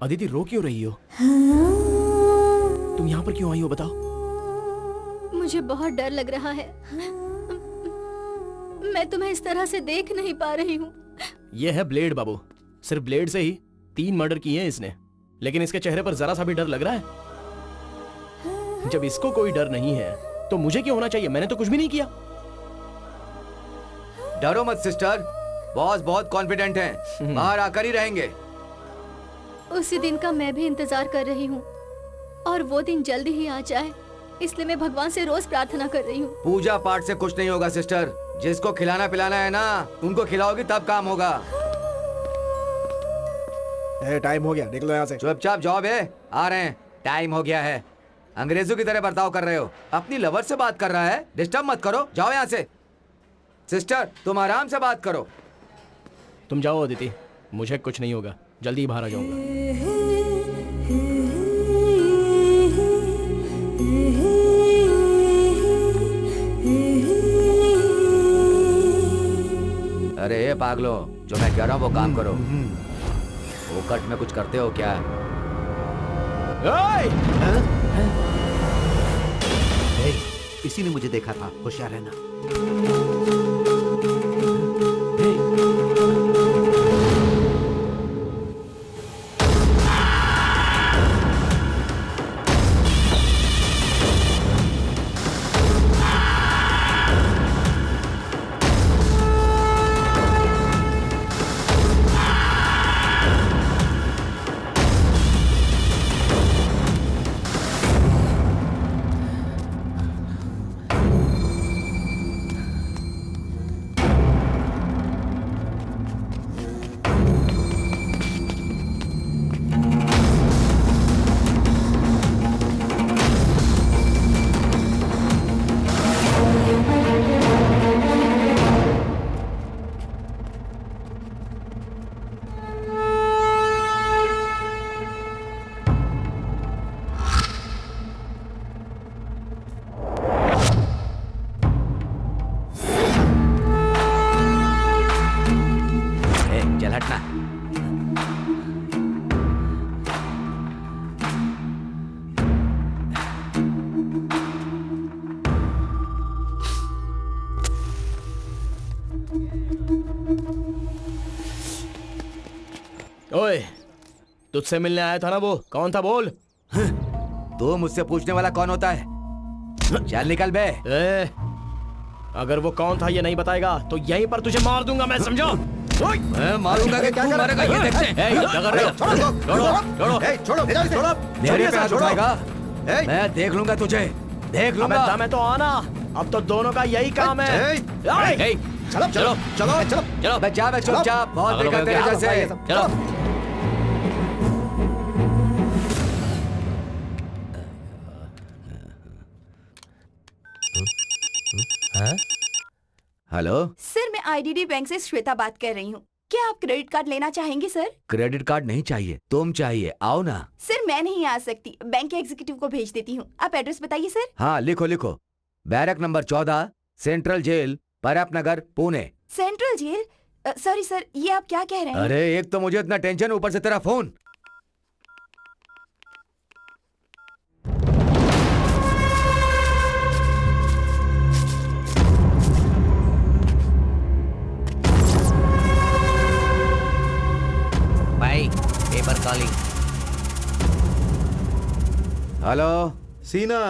अदिति रो क्यों रही हो? तुम यहाँ पर क्यों आई हो बताओ? मुझे बहुत डर लग रहा है। मैं तुम्हें इस तरह से देख नहीं पा रही हूँ। ये है ब्लेड बाबू। सिर्फ ब्लेड से ही 3 मर्डर किए हैं इसने, लेकिन इसके चेहरे पर जरा सा भी डर लग रहा है। जब इसको कोई डर नहीं है तो मुझे क्यों होना चाहिए? मैंने तो कुछ भी नहीं किया। डरो मत सिस्टर, बॉस बहुत कॉन्फिडेंट हैं, बाहर आकर ही रहेंगे। उसी दिन का मैं भी इंतजार कर रही हूँ और वो दिन जल्दी ही आ जाए, इसलिए मैं भगवान से रोज प्रार्थना कर रही हूँ। पूजा पाठ से कुछ नहीं होगा सिस्टर, जिसको खिलाना पिलाना है ना उनको खिलाओगी तब काम होगा। टाइम हो गया, निकलो यहाँ से। चुपचाप जॉब है, आ रहे हैं। टाइम हो गया है। अंग्रेजों की तरह बर्ताव कर रहे हो। अपनी लवर से बात कर रहा है, डिस्टर्ब मत करो, जाओ यहाँ से। सिस्टर तुम आराम से बात करो। तुम जाओ अदिति, मुझे कुछ नहीं होगा, जल्दी ही बाहर आ जाऊंगा। अरे ये पागलो, जो मैं कह रहा हूँ वो काम करो। फोकट में कुछ करते हो क्या? इसी ने मुझे देखा था, होशियार रहना। ओए, तुझसे मिलने आया था ना वो, कौन था बोल? तो मुझसे पूछने वाला कौन होता है? चल निकल बे। अगर वो कौन था ये नहीं बताएगा तो यहीं पर तुझे मार दूंगा मैं, समझो? मैं मारूंगा कि क्या करेगा ये देखते हैं। छोड़ो, मेरे पे हाथ उठाएगा, मैं देख लूंगा तुझे, देख लूंगा। दम है तो आना, अब तो दोनों का यही काम है। चलो चलो चलो चलो चलो बच्चा, मैं चुपचाप, बहुत देखा तेरे जैसे। चलो। हेलो सर, मैं आईडीडी बैंक से श्वेता बात कर रही हूँ। क्या आप क्रेडिट कार्ड लेना चाहेंगे सर? क्रेडिट कार्ड नहीं चाहिए, तुम चाहिए, आओ ना। सर मैं नहीं आ सकती, बैंक के एग्जीक्यूटिव को भेज देती हूँ। आप एड्रेस बताइए सर। हाँ लिखो लिखो, बैरक नंबर 14, सेंट्रल जेल, परप नगर, Pune. Central jail? Sorry sir, ये आप क्या कह रहे हैं? अरे एक तो मुझे इतना टेंशन, ऊपर से तेरा फोन। भाई पेपर कॉलिंग। हेलो सीना,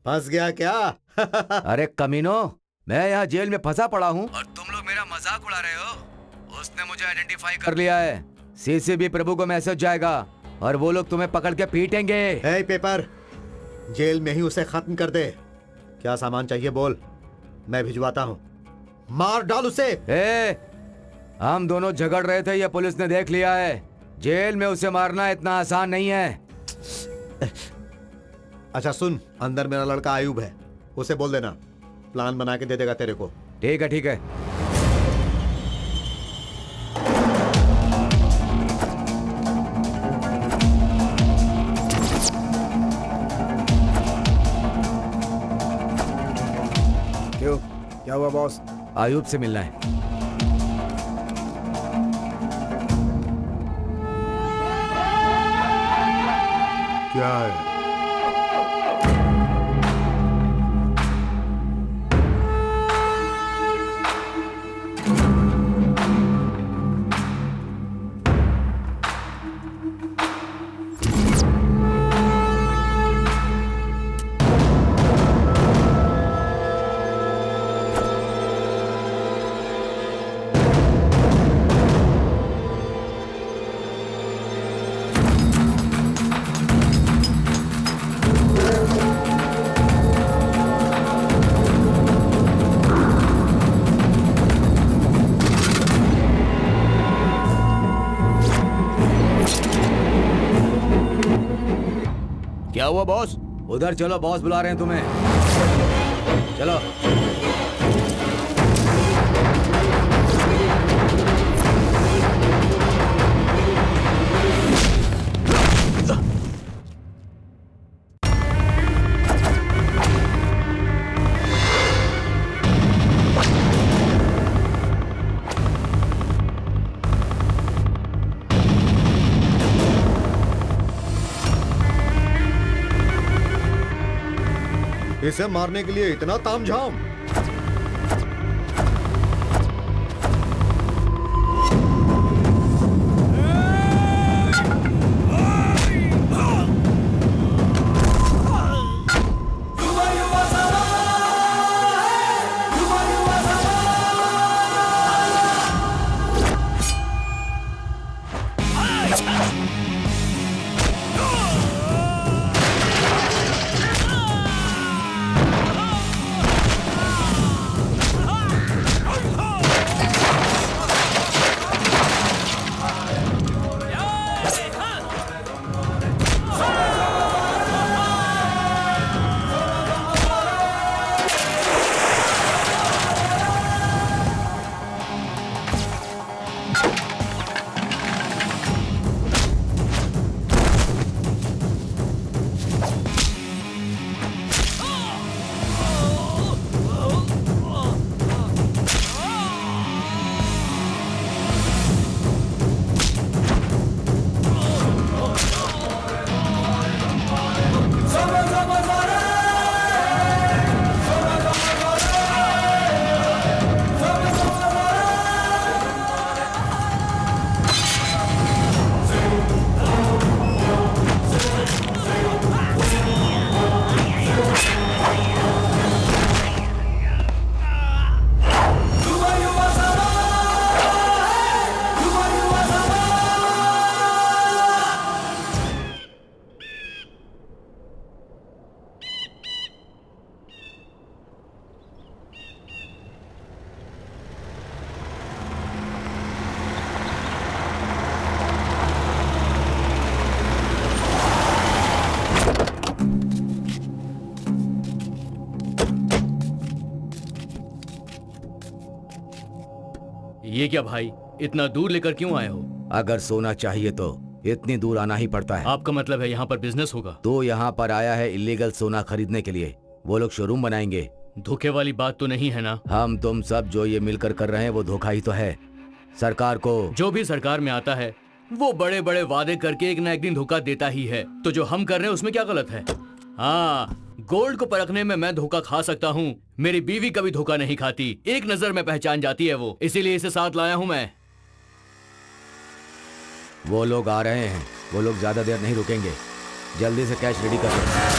फंस गया क्या? अरे कमीनो, मैं यहाँ जेल में फंसा पड़ा हूँ और तुम लोग मेरा मजाक उड़ा रहे हो। उसने मुझे आइडेंटिफाई कर लिया है, सीसीबी प्रभु को मैसेज जाएगा और वो लोग तुम्हें पकड़ के पीटेंगे। हे पेपर, जेल में ही उसे खत्म कर दे। क्या सामान चाहिए बोल, मैं भिजवाता हूँ। मार डाल उसे। हम दोनों झगड़ रहे थे, ये पुलिस ने देख लिया है। जेल में उसे मारना इतना आसान नहीं है। अच्छा सुन, अंदर मेरा लड़का आयुब है, उसे बोल देना, प्लान बना के दे देगा तेरे को। ठीक है ठीक है। क्यों, क्या हुआ बॉस? आयुब से मिलना है। क्या है? क्या हुआ बॉस? उधर चलो, बॉस बुला रहे हैं तुम्हें। चलो। इसे मारने के लिए इतना तामझाम? ये क्या भाई, इतना दूर लेकर क्यों आए हो? अगर सोना चाहिए तो इतनी दूर आना ही पड़ता है। आपका मतलब है यहाँ पर बिजनेस होगा? तो यहाँ पर आया है इलीगल सोना खरीदने के लिए। वो लोग शोरूम बनाएंगे। धोखे वाली बात तो नहीं है ना? हम तुम सब जो ये मिलकर कर रहे हैं वो धोखा ही तो है। सरकार को जो भी सरकार में आता है वो बड़े बड़े वादे करके एक ना एक दिन धोखा देता ही है। तो जो हम कर रहे हैं उसमें क्या गलत है? हाँ, गोल्ड को परखने में मैं धोखा खा सकता हूँ, मेरी बीवी कभी धोखा नहीं खाती। एक नजर में पहचान जाती है वो, इसीलिए इसे साथ लाया हूँ मैं। वो लोग आ रहे हैं, वो लोग ज्यादा देर नहीं रुकेंगे। जल्दी से कैश रेडी कर लो।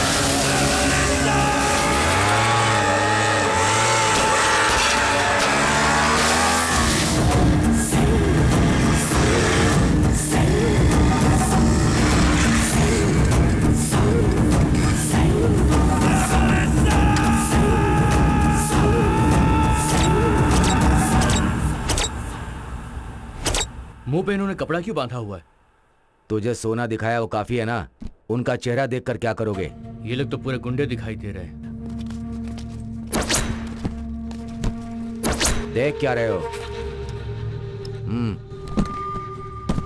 मुंह पे इन्होंने कपड़ा क्यों बांधा हुआ है? तुझे सोना दिखाया वो काफी है ना? उनका चेहरा देखकर क्या करोगे? ये लोग तो पूरे गुंडे दिखाई दे रहे हैं। देख क्या रहे हो?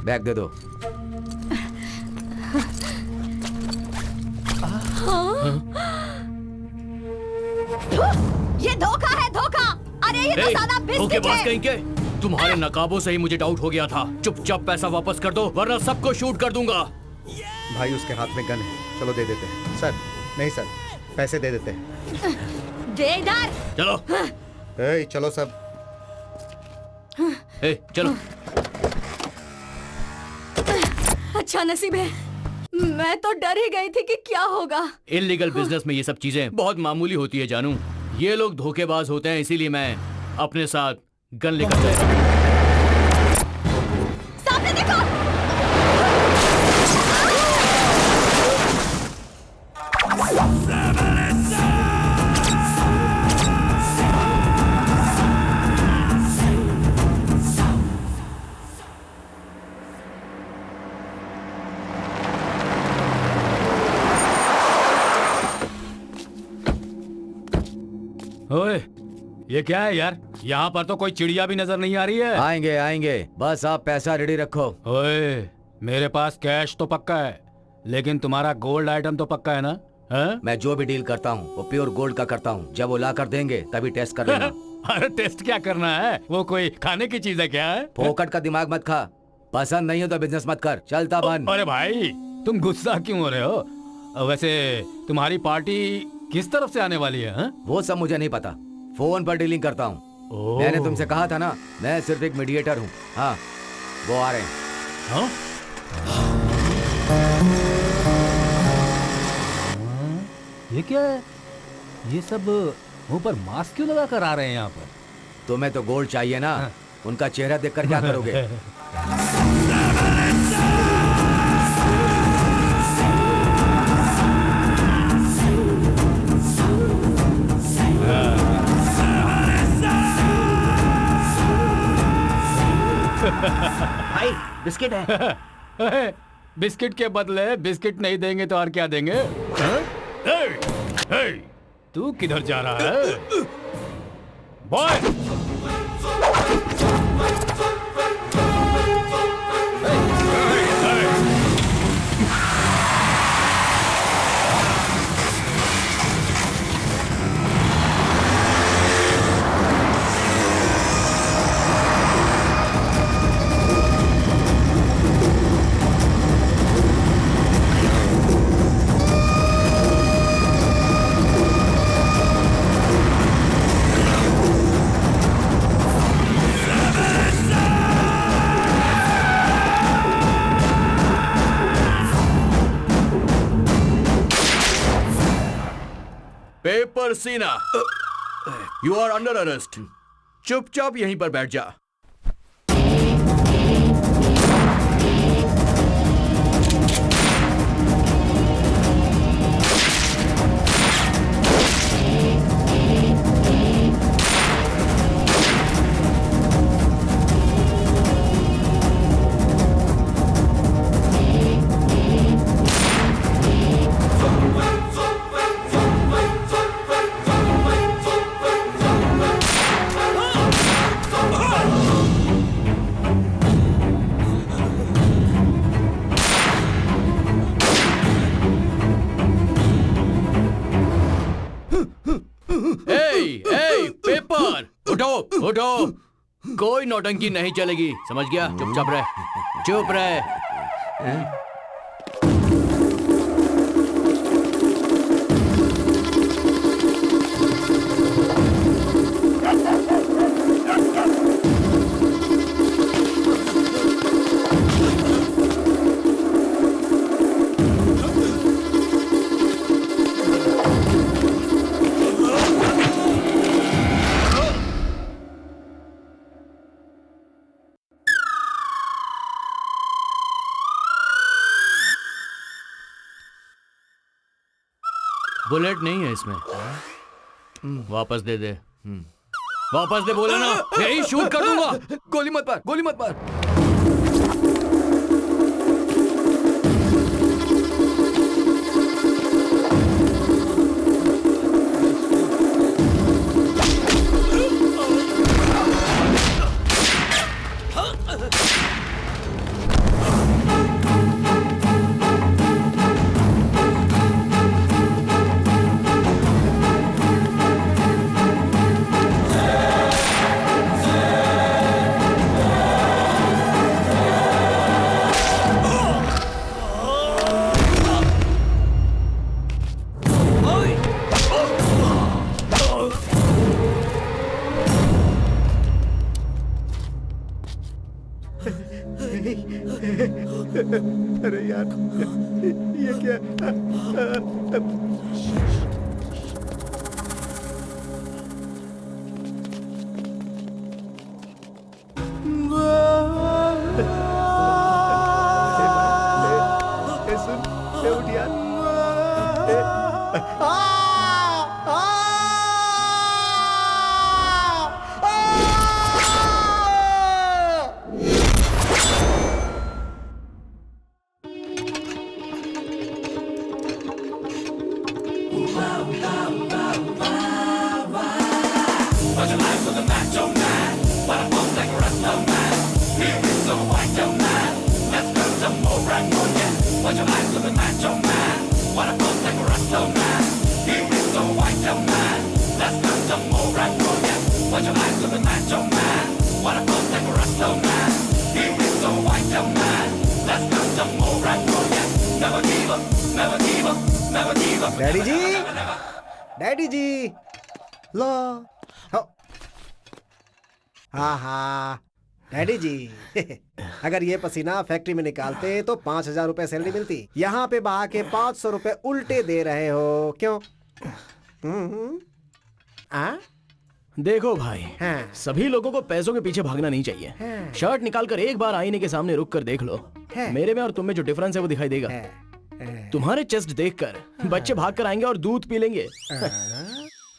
बैग दे दो। ये धोखा है, धोखा। अरे ये तो साला बिस्किट है। कहीं के तुम्हारे नकाबों से ही मुझे डाउट हो गया था। चुपचाप पैसा वापस कर दो वरना सबको शूट कर दूंगा। भाई उसके हाथ में गन है, चलो दे देते हैं। सर नहीं सर, पैसे दे देते हैं। दे इधर। चलो। ए, चलो सब। ए, चलो। अच्छा नसीब है, मैं तो डर ही गई थी कि क्या होगा। इल्लीगल बिजनेस में ये सब चीजें बहुत मामूली होती है जानू। ये लोग धोखेबाज होते हैं, इसीलिए मैं अपने साथ गन लेकर चला हूं। सामने देखो। ओए, ये क्या है यार? यहाँ पर तो कोई चिड़िया भी नजर नहीं आ रही है। आएंगे आएंगे, बस आप पैसा रेडी रखो। ओए, मेरे पास कैश तो पक्का है, लेकिन तुम्हारा गोल्ड आइटम तो पक्का है ना? हैं? मैं जो भी डील करता हूँ वो प्योर गोल्ड का करता हूँ। जब वो ला कर देंगे तभी टेस्ट कर लेना। अरे टेस्ट क्या करना है? वो कोई खाने की चीज है क्या है? फोकट का दिमाग मत खा, पसंद नहीं हो तो बिजनेस मत कर, चलता बन। अरे भाई, तुम गुस्सा क्यों हो रहे हो? वैसे तुम्हारी पार्टी किस तरफ से आने वाली है? वो सब मुझे नहीं पता, फोन पर डीलिंग करता हूँ। ओह। मैंने तुमसे कहा था ना, मैं सिर्फ एक मीडिएटर हूँ। हाँ, वो आ रहे हैं। हाँ? ये क्या है? ये सब मुंह पर मास्क क्यों लगा कर आ रहे हैं यहाँ पर? तुम्हें तो गोल्ड चाहिए ना, उनका चेहरा देखकर क्या करोगे? भाई बिस्किट है। बिस्किट के बदले बिस्किट नहीं देंगे तो और क्या देंगे? हाँ? ए, ए, तू किधर जा रहा है? बॉय! पेपर सीना, यू आर अंडर अरेस्ट। चुपचाप यहीं पर बैठ जा। उठो, कोई नौटंकी नहीं चलेगी, समझ गया? चुपचाप रह, चुप रह। बुलेट नहीं है इसमें, वापस दे दे। वापस दे, बोला ना, यही शूट कर दूंगा। गोली मत मार, गोली मत मार। अरे यार, ये क्या? सुन, उठ यार। डैडी जी, डैडी जी, लो। हाँ हाँ डैडी जी, अगर ये पसीना फैक्ट्री में निकालते तो 5,000 रुपए सैलरी मिलती। यहाँ पे बहा के 500 रुपए उल्टे दे रहे हो, क्यों? देखो भाई, हाँ। सभी लोगों को पैसों के पीछे भागना नहीं चाहिए। हाँ। शर्ट निकाल कर एक बार आईने के सामने रुक कर देख लो। हाँ। मेरे में और तुम में जो डिफरेंस है वो दिखाई देगा। तुम्हारे चेस्ट देखकर बच्चे भाग कर आएंगे और दूध पी लेंगे।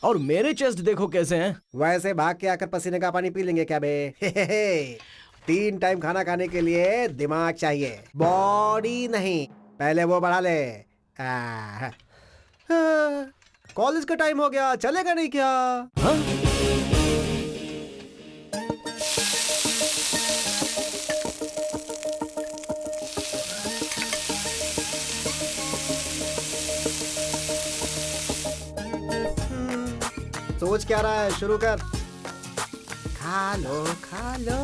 और मेरे चेस्ट देखो कैसे हैं। वैसे भाग के आकर पसीने का पानी पी लेंगे क्या बे? 3 टाइम खाना खाने के लिए दिमाग चाहिए, बॉडी नहीं। पहले वो बढ़ा ले। कॉलेज का टाइम हो गया, चलेगा नहीं क्या? हाँ? सोच क्या रहा है? शुरू कर। खा लो खा लो।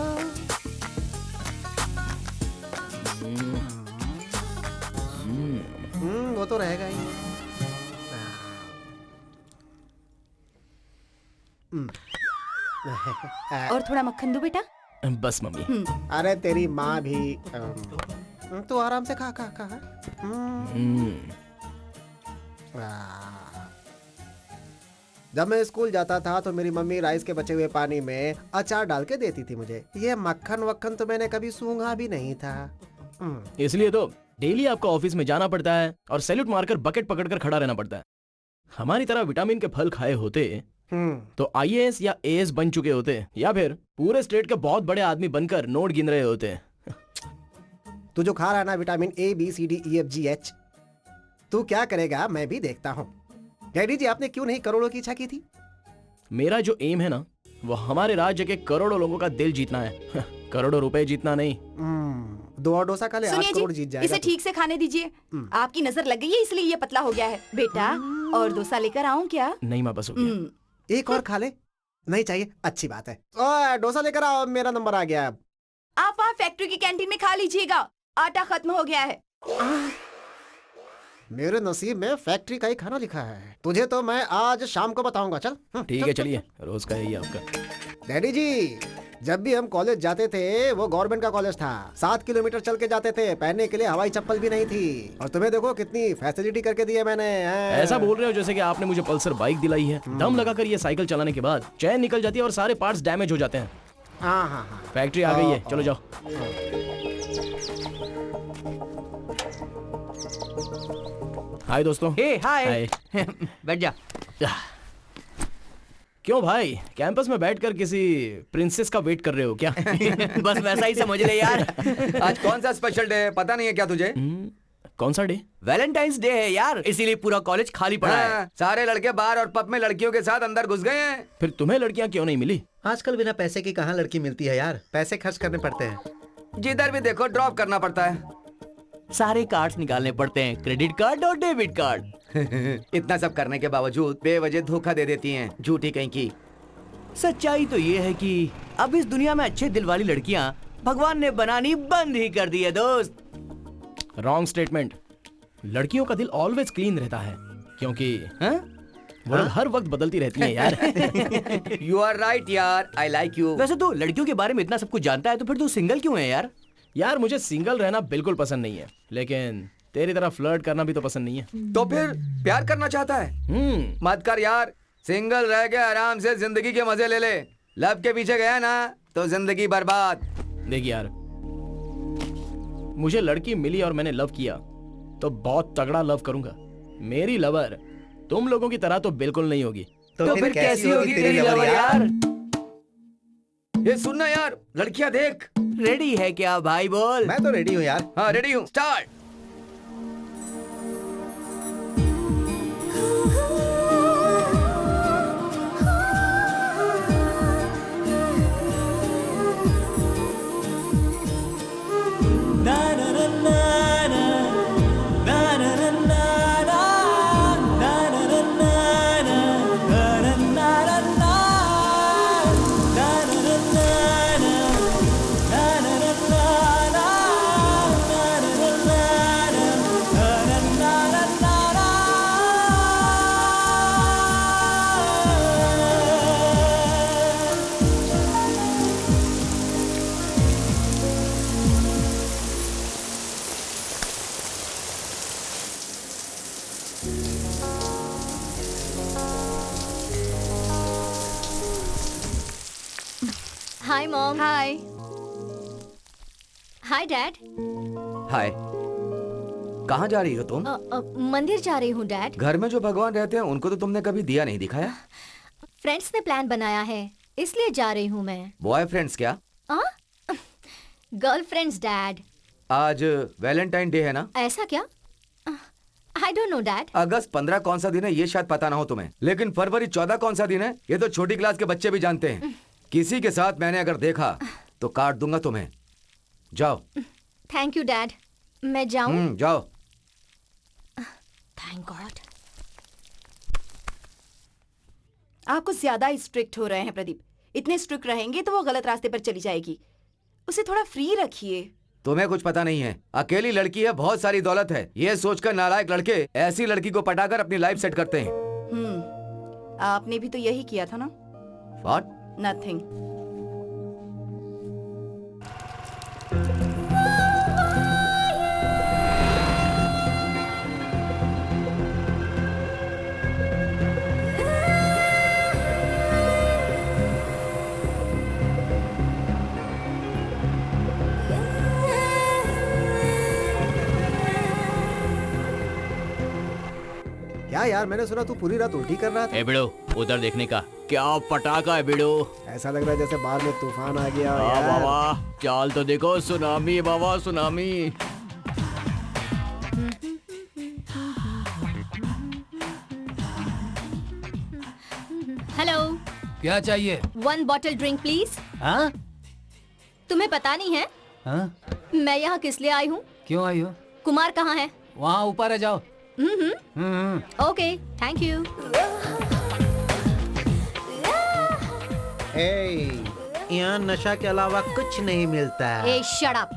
वो तो रहेगा ही। और थोड़ा मक्खन दो बेटा। बस मम्मी। अरे तेरी माँ भी। तू आराम से खा खा खा। जब मैं स्कूल जाता था तो मेरी मम्मी राइस के बचे हुए पानी में अचार डाल के देती थी मुझे। ये मक्खन वक्खन तो मैंने कभी सूंघा भी नहीं था। इसलिए तो डेली आपको ऑफिस में जाना पड़ता है और सैल्यूट मारकर बकेट पकड़कर खड़ा रहना पड़ता है। हमारी तरह विटामिन के फल खाए होते तो IAS या AS बन चुके होते, या फिर पूरे स्टेट के बहुत बड़े आदमी बनकर नोट गिन रहे होते। तू जो खा रहा है ना vitamin A B C D E F G H, तू क्या करेगा मैं भी देखता हूँ। डैडी जी, आपने क्यों नहीं करोड़ों की इच्छा की थी? मेरा जो एम है ना, वो हमारे राज्य के करोड़ों लोगों का दिल जीतना है। करोड़ों रुपए जीतना नहीं। 2 और डोसा खा ले, 8 सुनिए करोड़ जी, जीत जाएगा इसे तू। ठीक से खाने दीजिए। आपकी नजर लग गई है इसलिए ये पतला हो गया है। बेटा, और डोसा लेकर आऊं क्या? नहीं माँ, बस हो गया। एक और खा ले। नहीं चाहिए? अच्छी बात है। ओए, डोसा लेकर आओ, मेरा नंबर आ गया अब। आप वहाँ फैक्ट्री की कैंटीन में खा लीजिएगा, आटा खत्म हो गया है। मेरे नसीब में फैक्ट्री का ही खाना लिखा है। तुझे तो मैं आज शाम को बताऊंगा। चल। ठीक है, चलिए, रोज का यही आपका। डैडी जी, जब भी हम कॉलेज जाते थे वो गवर्नमेंट का कॉलेज था। 7 किलोमीटर चल के जाते थे, पहनने के लिए हवाई चप्पल भी नहीं थी। और तुम्हें देखो कितनी फैसिलिटी करके दी है मैंने। ऐसा बोल रहे हो जैसे कि आपने मुझे पल्सर बाइक दिलाई है। दम लगाकर ये साइकिल चलाने के बाद चैन निकल जाती है और सारे पार्ट्स डैमेज हो जाते हैं। हाँ हाँ हाँ। फैक्ट्री आ गई है, चलो जाओ। हाय दोस्तों। हाय। बैठ जा। क्यों भाई, कैंपस में बैठकर किसी प्रिंसेस का वेट कर रहे हो क्या? बस वैसा ही समझ ले यार। आज कौन सा स्पेशल डे है पता नहीं है क्या तुझे? कौन सा डे? वैलेंटाइंस डे है यार, इसीलिए पूरा कॉलेज खाली पड़ा है। सारे लड़के बार और पब में लड़कियों के साथ अंदर घुस गए हैं। फिर तुम्हें लड़कियां क्यों नहीं मिली? आजकल बिना पैसे की कहाँ लड़की मिलती है यार। पैसे खर्च करने पड़ते हैं। जिधर भी देखो ड्रॉप करना पड़ता है। सारे कार्ड्स निकालने पड़ते हैं, क्रेडिट कार्ड और डेबिट कार्ड। इतना सब करने के बावजूद बेवजह धोखा दे देती हैं, झूठी कहीं की। सच्चाई तो ये है कि अब इस दुनिया में अच्छे दिल वाली लड़कियां भगवान ने बनानी बंद ही कर दी है दोस्त। Wrong statement. लड़कियों का दिल ऑलवेज क्लीन रहता है, क्योंकि वो लोग हर वक्त बदलती रहती हैं यार। यू आर राइट यार, आई लाइक यू। वैसे तो लड़कियों के बारे में इतना सब कुछ जानता है तो फिर तू सिंगल क्यों है यार? यार मुझे सिंगल रहना बिल्कुल पसंद नहीं है, लेकिन तेरी तरह फ्लर्ट करना भी तो पसंद नहीं है। तो फिर प्यार करना चाहता है? मत कर यार, सिंगल रह के आराम से जिंदगी के मजे ले ले। लव के पीछे गया ना तो जिंदगी बर्बाद। देख यार, मुझे लड़की मिली और मैंने लव किया तो बहुत तगड़ा लव करूंगा। मेरी लवर तुम लोगों की तरह तो बिल्कुल नहीं होगी। तो फिर कैसी होगी तेरी लवर यार? ये सुनना यार, लड़कियां देख। रेडी है क्या भाई? बोल। मैं तो रेडी हूँ यार। हाँ रेडी हूँ, start. Hi mom. Hi. Hi dad. Hi. कहाँ जा रही हो तुम? मंदिर जा रही हूँ डैड। घर में जो भगवान रहते हैं उनको तो तुमने कभी दिया नहीं दिखाया। फ्रेंड्स ने प्लान बनाया है इसलिए जा रही हूँ मैं। बॉयफ्रेंड्स क्या? Girlfriends dad. आज वैलेंटाइन डे है ना? ऐसा क्या? I don't know dad. अगस्त 15 कौन सा दिन है ये शायद पता ना हो तुम्हें, लेकिन फरवरी 14 कौन सा दिन है ये तो छोटी क्लास के बच्चे भी जानते हैं। किसी के साथ मैंने अगर देखा तो काट दूंगा तुम्हें। जाओ। Thank you dad. मैं जाऊँ? जाओ। Thank God. आप कुछ ज्यादा स्ट्रिक्ट हो रहे हैं प्रदीप। इतने स्ट्रिक्ट रहेंगे तो वो गलत रास्ते पर चली जाएगी। उसे थोड़ा फ्री रखिए। तुम्हें कुछ पता नहीं है, अकेली लड़की है, बहुत सारी दौलत है, ये सोचकर नालायक लड़के ऐसी लड़की को पटाकर अपनी लाइफ सेट करते हैं। आपने भी तो यही किया था ना? What? नथिंग। क्या यार, मैंने सुना तू पूरी रात उल्टी कर रहा था। ए बिड़ो, उधर देखने का क्या पटाखा है बिड़ो। ऐसा लग रहा है जैसे बाहर में तूफान आ गया हो वाह यार। बाबा, चाल तो देखो, सुनामी बाबा सुनामी। हेलो। क्या चाहिए? 1 बॉटल ड्रिंक प्लीज। हाँ? तुम्हें पता नहीं है हाँ? मैं यहाँ किस लिए आई हूँ? क्यों आई हो? कुमार कहाँ है? वहाँ ऊपर है, जाओ। Okay thank you. यहाँ नशा के अलावा कुछ नहीं मिलता है। ए शट अप।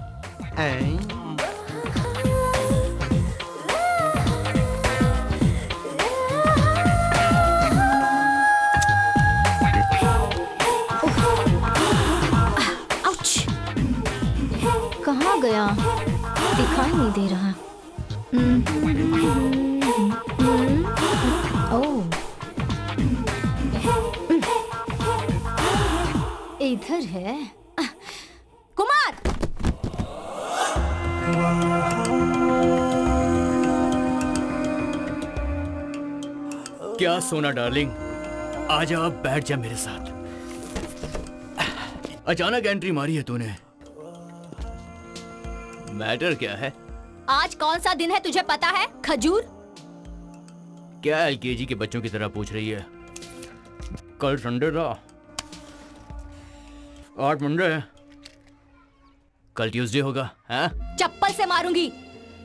कहाँ गया? दिखाई नहीं दे रहा। ओह, इधर है। कुमार! क्या सोना डार्लिंग, आजा अब बैठ जा मेरे साथ। अचानक एंट्री मारी है तूने। मैटर क्या है? आज कौन सा दिन है तुझे पता है? खजूर? क्या एलकेजी के बच्चों की तरह पूछ रही है? कल संडे था, आज मंडे है, कल ट्यूसडे होगा। हैं? चप्पल से मारूंगी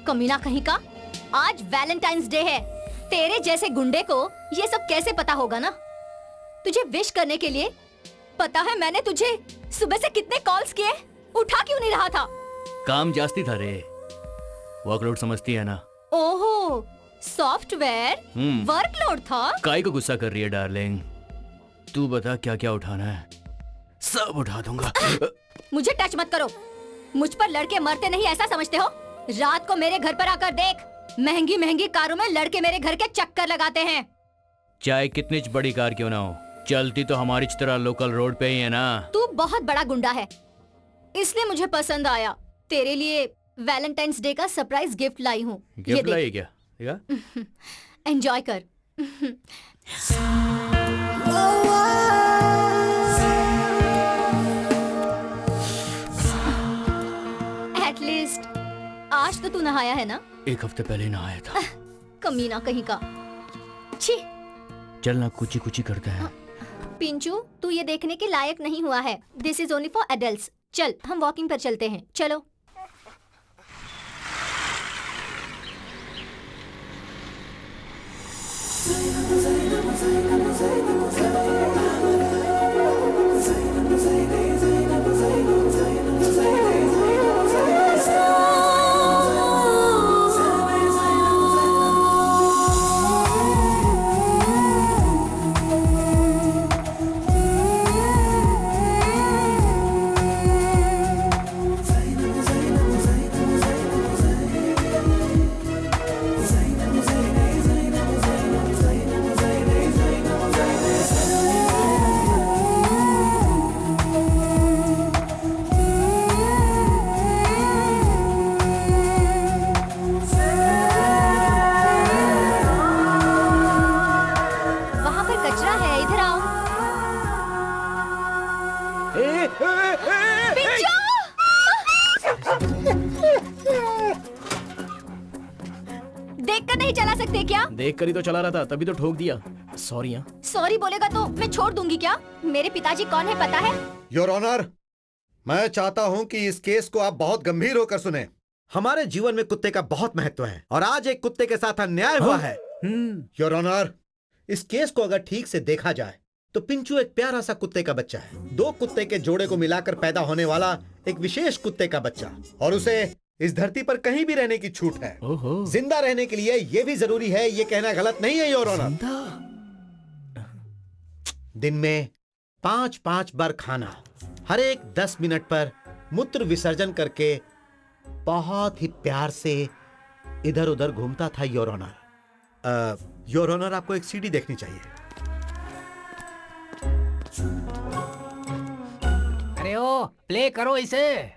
कमीना कहीं का। आज वैलेंटाइंस डे है। तेरे जैसे गुंडे को ये सब कैसे पता होगा ना? तुझे विश करने के लिए पता है मैंने तुझे सुबह से कितने कॉल्स किए, उठा क्यों नहीं रहा था? काम जास्ती था रे, वर्कलोड समझती है ना। ओहो, सॉफ्टवेयर वर्कलोड था। काई को गुस्सा कर रही है डार्लिंग? तू बता क्या क्या उठाना है, सब उठा दूंगा। मुझे टच मत करो। मुझ पर लड़के मरते नहीं ऐसा समझते हो? रात को मेरे घर पर आकर देख, महंगी महंगी कारों में लड़के मेरे घर के चक्कर लगाते हैं। चाहे कितनी बड़ी कार क्यों ना हो, चलती तो हमारी तरह लोकल रोड पे ही है ना। तू बहुत बड़ा गुंडा है, इसलिए मुझे पसंद आया। तेरे लिए वैलेंटाइंस डे का सरप्राइज गिफ्ट लाई हूँ। गिफ्ट लाई क्या? एंजॉय कर। एटलीस्ट आज तो तू नहाया है ना? 1 हफ्ते पहले नहाया था। कमीना कहीं का। छी। चलना कुची कुची करते हैं। पिंचू, तू ये देखने के लायक नहीं हुआ है। This is only for adults. चल हम वॉकिंग पर चलते हैं, चलो। देखकर नहीं चला सकते क्या? देख कर ही तो चला रहा था, तभी तो ठोक दिया। सॉरी। सॉरी बोलेगा तो मैं छोड़ दूंगी क्या? मेरे पिताजी कौन है पता है? योर ऑनर, मैं चाहता हूं कि इस केस को आप बहुत गंभीर होकर सुने। हमारे जीवन में कुत्ते का बहुत महत्व है और आज एक कुत्ते के साथ अन्याय हुआ है। योर ऑनर, इस केस को अगर ठीक से देखा जाए तो पिंचू एक प्यारा सा कुत्ते का बच्चा है। 2 कुत्ते के जोड़े को मिलाकर पैदा होने वाला एक विशेष कुत्ते का बच्चा, और उसे इस धरती पर कहीं भी रहने की छूट है। जिंदा रहने के लिए यह भी जरूरी है, ये कहना गलत नहीं है योर ऑनर। दिन में 5-5 बार खाना, हर एक 10 मिनट पर मूत्र विसर्जन करके बहुत ही प्यार से इधर उधर घूमता था योर ऑनर। योर ऑनर, आपको एक सीडी देखनी चाहिए। अरे ओ, प्ले करो इसे।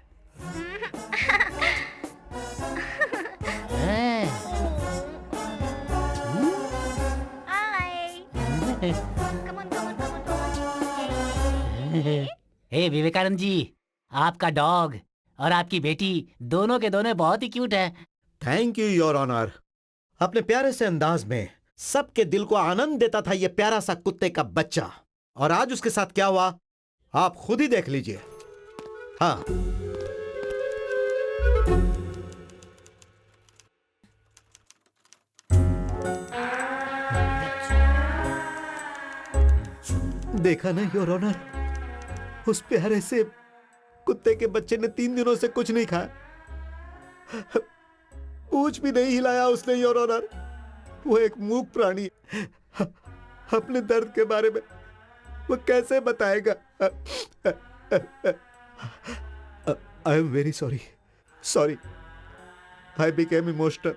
हे विवेकानंद जी, आपका डॉग और आपकी बेटी दोनों के दोनों बहुत ही क्यूट है। Thank you your honour. अपने प्यारे से अंदाज में सबके दिल को आनंद देता था ये प्यारा सा कुत्ते का बच्चा, और आज उसके साथ क्या हुआ आप खुद ही देख लीजिए। हाँ, देखा ना योर ऑनर, उस प्यारे से कुत्ते के बच्चे ने 3 दिनों से कुछ नहीं खाया, पूंछ भी नहीं हिलाया उसने योर ऑनर। वो एक मूक प्राणी है, अपने दर्द के बारे में वो कैसे बताएगा? I am very sorry, I became emotional.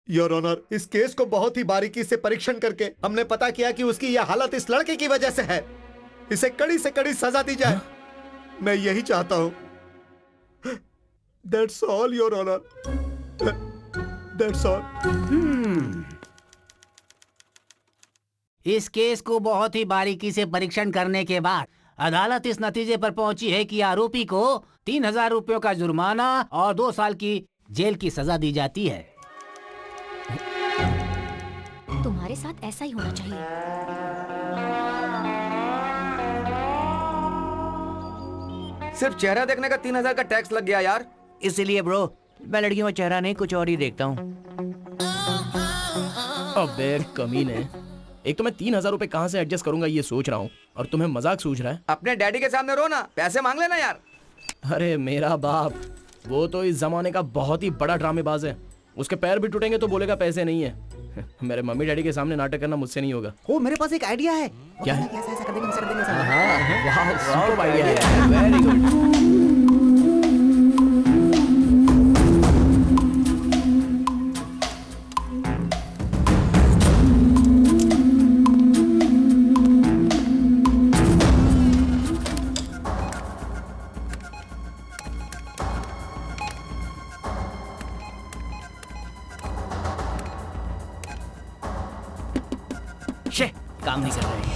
Your honour, इस केस को बहुत ही बारीकी से परीक्षण करके हमने पता किया कि उसकी यह हालत इस लड़के की वजह से है। इसे कड़ी से कड़ी सजा दी जाए, मैं यही चाहता हूं। That's all, Your Honor. That's all. इस केस को बहुत ही बारीकी से परीक्षण करने के बाद अदालत इस नतीजे पर पहुंची है कि आरोपी को 3000 रुपयों का जुर्माना और 2 साल की जेल की सजा दी जाती है। तुम्हारे साथ ऐसा ही होना चाहिए। सिर्फ चेहरा देखने का 3000 का टैक्स लग गया यार। इसीलिए ब्रो, मैं लड़कियों में चेहरा नहीं कुछ और ही देखता हूँ। अबे कमीने, एक तो मैं 3000 रुपए कहाँ से एडजस्ट करूंगा ये सोच रहा हूँ, और तुम्हें मजाक सूझ रहा है। अपने डैडी के सामने रो ना, पैसे मांग लेना यार। अरे मेरा बाप, वो तो इस जमाने का बहुत ही बड़ा ड्रामेबाज है। उसके पैर भी टूटेंगे तो बोलेगा पैसे नहीं है। मेरे मम्मी डैडी के सामने नाटक करना मुझसे नहीं होगा। ओ, मेरे पास एक आइडिया है। क्या है? ऐसा कर देंगे, हाँ, वाह, सुपर आइडिया है, वेरी गुड। काम नहीं कर रहे।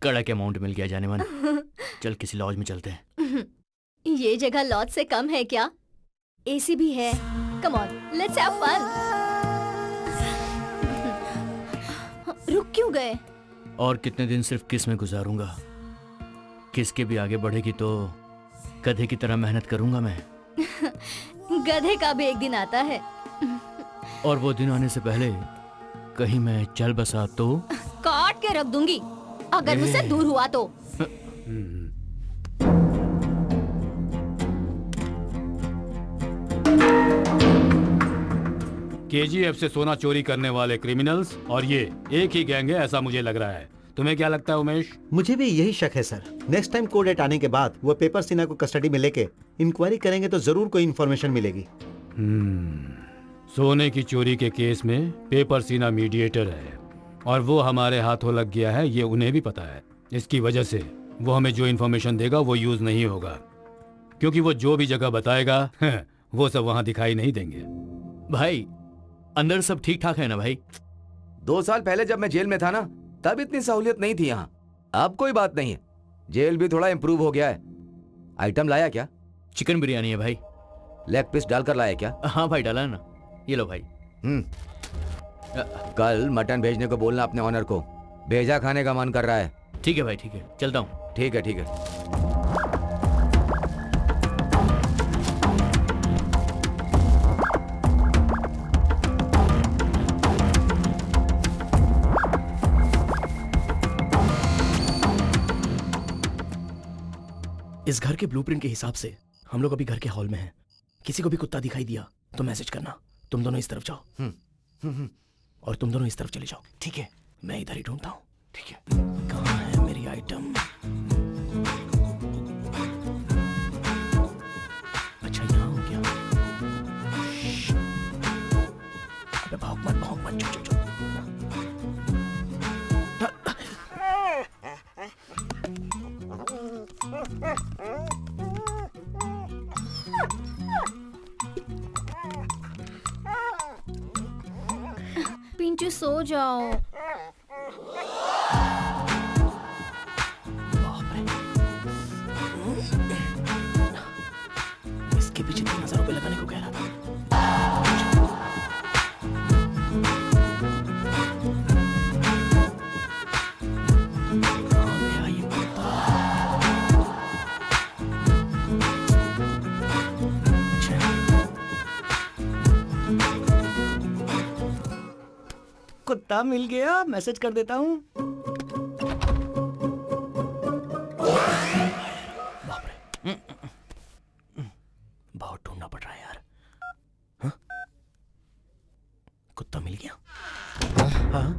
कड़क अमाउंट मिल गया जाने मन। चल किसी लॉज में चलते हैं। ये जगह लॉज से कम है क्या? एसी भी है। Come on, let's have fun. रुक क्यों गए? और कितने दिन सिर्फ किस में गुजारूंगा? किस के भी आगे बढ़ेगी तो गधे की तरह मेहनत करूंगा मैं। गधे का भी एक दिन आता है। और वो दिन आने से पहले कहीं मैं चल बसा तो काट के रख दूंगी अगर मुझसे दूर हुआ तो। केजीएफ से सोना चोरी करने वाले क्रिमिनल्स और ये एक ही गैंग है, ऐसा मुझे लग रहा है। तुम्हें क्या लगता है उमेश? मुझे भी यही शक है sir. Next time court date आने के बाद वो पेपर सीना को कस्टडी में लेके इंक्वायरी करेंगे तो जरूर कोई इन्फॉर्मेशन मिलेगी। सोने की चोरी के केस में पेपर सीना मीडिएटर है और वो हमारे हाथों लग गया है, ये उन्हें भी पता है। इसकी वजह से वो हमें जो इन्फॉर्मेशन देगा वो यूज नहीं होगा, क्योंकि वो जो भी जगह बताएगा वो सब वहां दिखाई नहीं देंगे। भाई अंदर सब ठीक ठाक है ना भाई? 2 साल पहले जब मैं जेल में था ना, तब इतनी सहूलियत नहीं थी यहाँ। अब कोई बात नहीं है, जेल भी थोड़ा इम्प्रूव हो गया है। आइटम लाया क्या? चिकन बिरयानी है भाई। लेग पीस डालकर लाया क्या? हाँ भाई डाला है ना, ये लो भाई। कल मटन भेजने को बोलना अपने ऑनर को, भेजा खाने का मन कर रहा है। ठीक है भाई, ठीक है, चलता हूँ। ठीक है, ठीक है। इस घर के ब्लूप्रिंट के हिसाब से हम लोग अभी घर के हॉल में हैं। किसी को भी कुत्ता दिखाई दिया तो मैसेज करना। तुम दोनों इस तरफ जाओ और तुम दोनों इस तरफ चले जाओ, ठीक है? मैं इधर ही ढूंढता हूँ, ठीक है? कहाँ है मेरी आइटम? अच्छा यहाँ हो गया। अबे भाग मत, चुप चुप। पिंचू सो जाओ। इसके पीछे 3000 रुपए लगाने को कह रहा था। कहाँ गया ये कुत्ता? कुत्ता मिल गया, मैसेज कर देता हूँ। बाप रे, बहुत ढूंढना पड़ रहा है यार। हाँ? कुत्ता मिल गया। हाँ?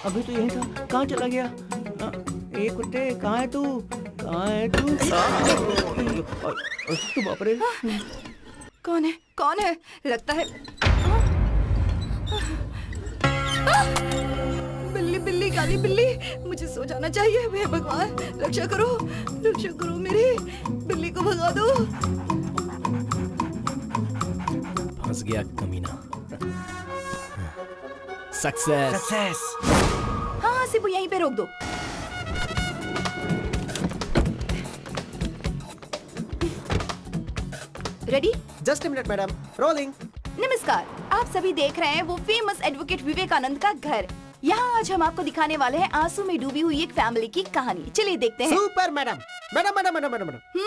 अभी तो यही था, कहाँ चला गया? ए कुत्ते, कहाँ है तू? कहाँ है तू? तू बाप रे। कौन है? कौन है? लगता है बिल्ली, बिल्ली, काली बिल्ली। मुझे सो जाना चाहिए। हे भगवान, रक्षा करो मेरी बिल्ली को, भगा दो। फंस गया कमीना। सक्सेस। हाँ सिबू, यहीं पे रोक दो। Ready? Just a minute madam, rolling. नमस्कार, आप सभी देख रहे हैं वो फेमस एडवोकेट विवेकानंद का घर। यहाँ आज हम आपको दिखाने वाले हैं आंसू में डूबी हुई एक फैमिली की कहानी। चलिए देखते हैं। Super madam. मैडम